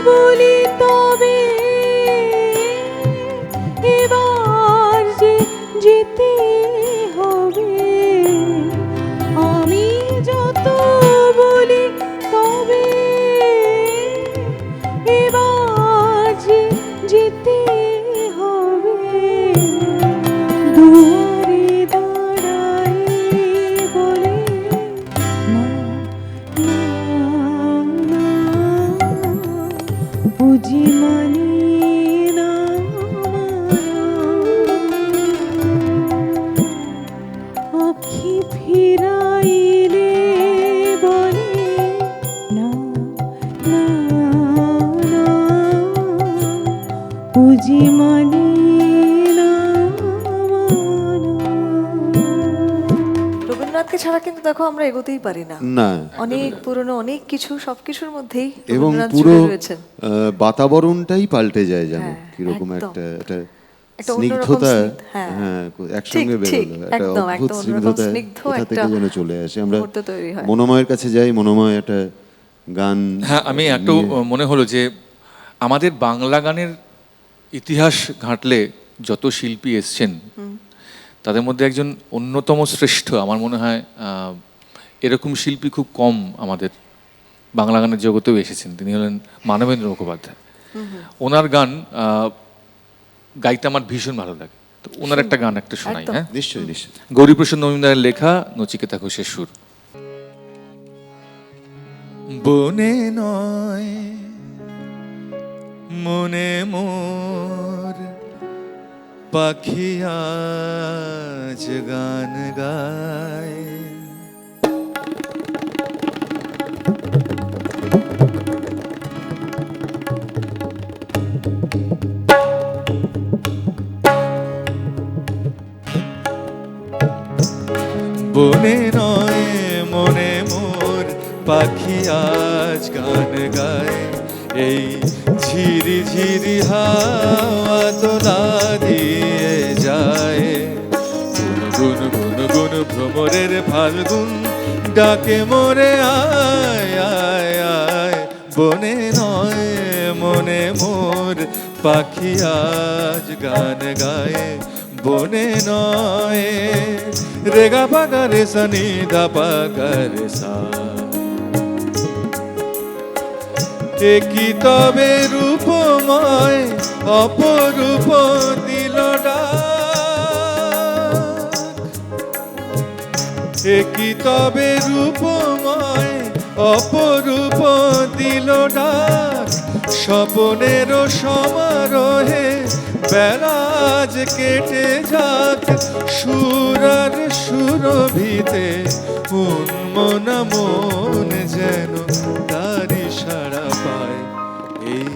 বলি তবে এবার যে যেতে হবে, আমি যত বলি তবে এবার যে যেতে হবে, দুয়ারে দাঁড়ায় বলে না না না, বুঝি মানি না মানা, আখি ফিরাইলে বলে না না না, বুঝি মানি না মানা। রবীন্দ্রনাথকে ছাড়া কিন্তু দেখো আমরা এগোতেই পারি না। না, অনেক পুরনো অনেক কিছু, সবকিছুর মধ্যেই এবং রবীন্দ্রনাথ পুরো জুড়ে রয়েছেন। বাতাবরণটাই পাল্টে যায় যেন, হ্যাঁ, কিরকম একদম। একটা একটা অন্যরকম স্নিগ্ধতা, হ্যাঁ। হ্যাঁ, একসঙ্গে ঠিক, ঠিক, বেরোলো, একটা একদম, অদ্ভুত একদম অন্যরকম স্নিগ্ধতা স্নিগ্ধ কোথা একটা থেকে যেন চলে আসে। আমরা মুহূর্ত তৈরি হয়। মনোময়ের কাছে যাই, মনোময় একটা গান। হ্যাঁ, আমি একটু মনে হলো যে আমাদের বাংলা গানের ইতিহাস ঘাঁটলে যত শিল্পী এসছেন তাদের মধ্যে একজন অন্যতম শ্রেষ্ঠ আমার মনে হয়, এরকম শিল্পী খুব কম আমাদের বাংলা গানের জগতেও এসেছেন। তিনি হলেন মানবেন্দ্র মুখোপাধ্যায়। ওনার গান গাইতে আমার ভীষণ ভালো লাগে। তো ওনার একটা গান একটা শোনাই। হ্যাঁ, নিশ্চয়ই নিশ্চয়ই। গৌরীপ্রসাদ মজুমদারের লেখা, নচিকেতা ঘোষের সুর। বনে নয় মনে মোর পাখি আজ গান গায়, বনে নয় মনে মোর পাখি আজ গান গায়, এই ঝিরি ঝিরি হাওয়া তোলা দিয়ে যায়, গুন গুন গুন ভ্রমরের ফাল্গুন ডাকে মোরে আয় আয় আয়, বনে নয় মনে মোর পাখি আজ গান গায়, বনে নয়। রেগা পাগা রে সনি দা পাগা রে সা, কি তবে রূপময় অপরূপ দিল ডাক, কি তবে রূপময় অপরূপ দিল ডাক, স্বপনের সমারোহে বেলাজ কেটে যাক, সুরার সুরভিতে উন্মনা মন যেন তারি সাড়া পায়, এই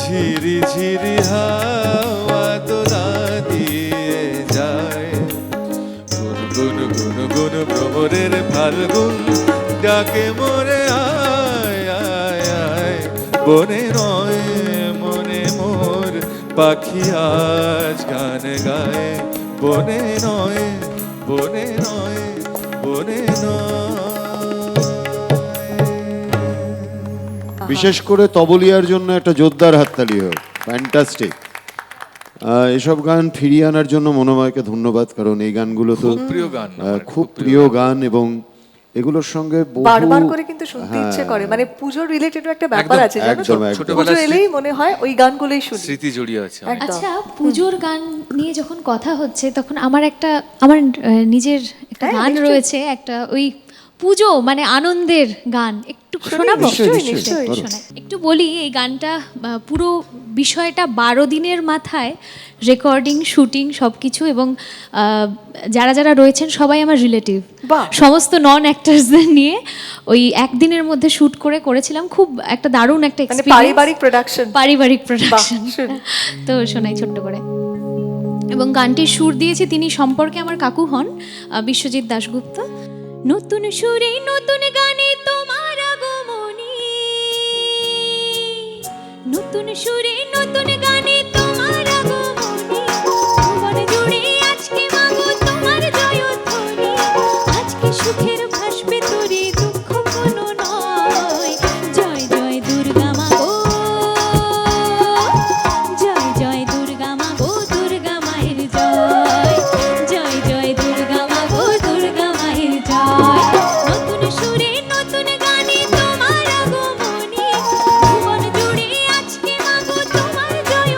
ঝিরি ঝিরি হাওয়া তোলা দিয়ে যায়, গুন গুন গুন গুন ভ্রমরের ফাল্গুন ডাকে মোরে আয় আয় আয়, বনে নয় মনে মোর পাখি আজ গান গায়, বনে নয় বনে নয় বনে নয়। বিশেষ করে তবলিয়ার জন্য একটা জোরদার হাততালি হোক, ফ্যান্টাস্টিক। এসব গান ফিরিয়ে আনার জন্য মনোময়কে ধন্যবাদ, কারণ এই গানগুলো তো খুব প্রিয় গান, খুব প্রিয় গান, এবং এগুলোর সঙ্গে বারবার করে কিন্তু শুনতে ইচ্ছে করে। মানে পুজোর রিলেটেড একটা ব্যাপার আছে, জানো তো? একদম, একদম। পুজো এলেই মনে হয় ওই গানগুলোই শুনি। স্মৃতি জড়িয়ে আছে। একদম। আচ্ছা, পুজোর গান নিয়ে যখন কথা হচ্ছে তখন আমার নিজের একটা হ্যাঁ, গান নিশ্চয়ই। রয়েছে, একটা ওই পুজো মানে আনন্দের গান, একটু শোনাবো? নিশ্চয়ই, নিশ্চয়ই। শোনাই। একটু বলি, এই গানটা পুরো বিষয়টা 12 দিনের মাথায় রেকর্ডিং, শুটিং সব কিছু, এবং যারা যারা রয়েছেন সবাই আমার রিলেটিভ, বাহ। সমস্ত নন অ্যাক্টার্সদের নিয়ে ওই একদিনের মধ্যে শুট করেছিলাম। খুব একটা দারুণ একটা মানে এক্সপেরিয়েন্স, পারিবারিক প্রোডাকশন। পারিবারিক প্রোডাকশন। শুনি। তো শোনাই ছোট্ট করে। এবং গানটির সুর দিয়েছে তিনি সম্পর্কে আমার কাকু হন, বিশ্বজিৎ দাশগুপ্ত। নতুন সুরে নতুন গানে তোমার আগমনী, নতুন সুরে নতুন গানে তোমার আগমনী, ভুবন জুড়ে আজকে মাগো তোমার জয়ধ্বনি, আজকে সুখের ভাসবে তোরে দুঃখ কোনো নয়, জয় জয় দুর্গা মাগো, জয় জয় দুর্গা মাগো, দুর্গা মায়ের জয়, জয় জয় দুর্গা মাগো, দুর্গা মায়ের জয়, নতুন সুরে নতুন গানে তোমার আগমনী, ভুবন জুড়ে আজকে মাগো তোমার জয়।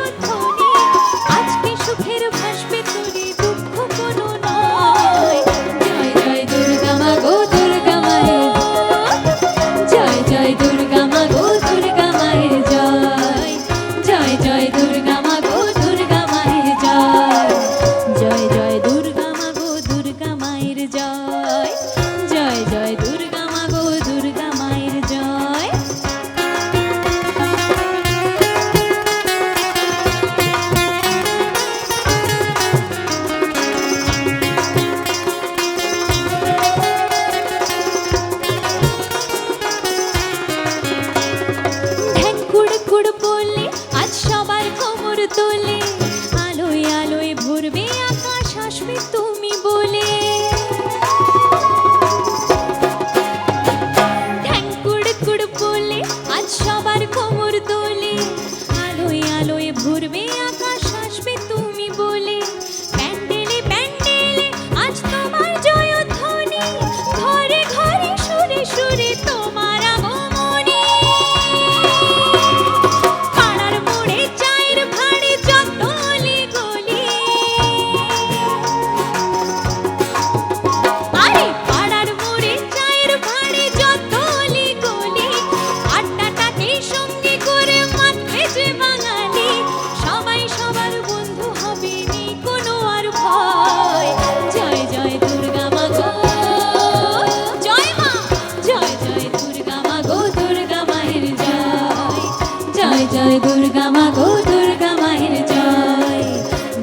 জয় জয় দুর্গা মা গো, দুর্গা মায়ের জয়,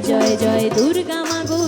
জয় জয় দুর্গা মা গো।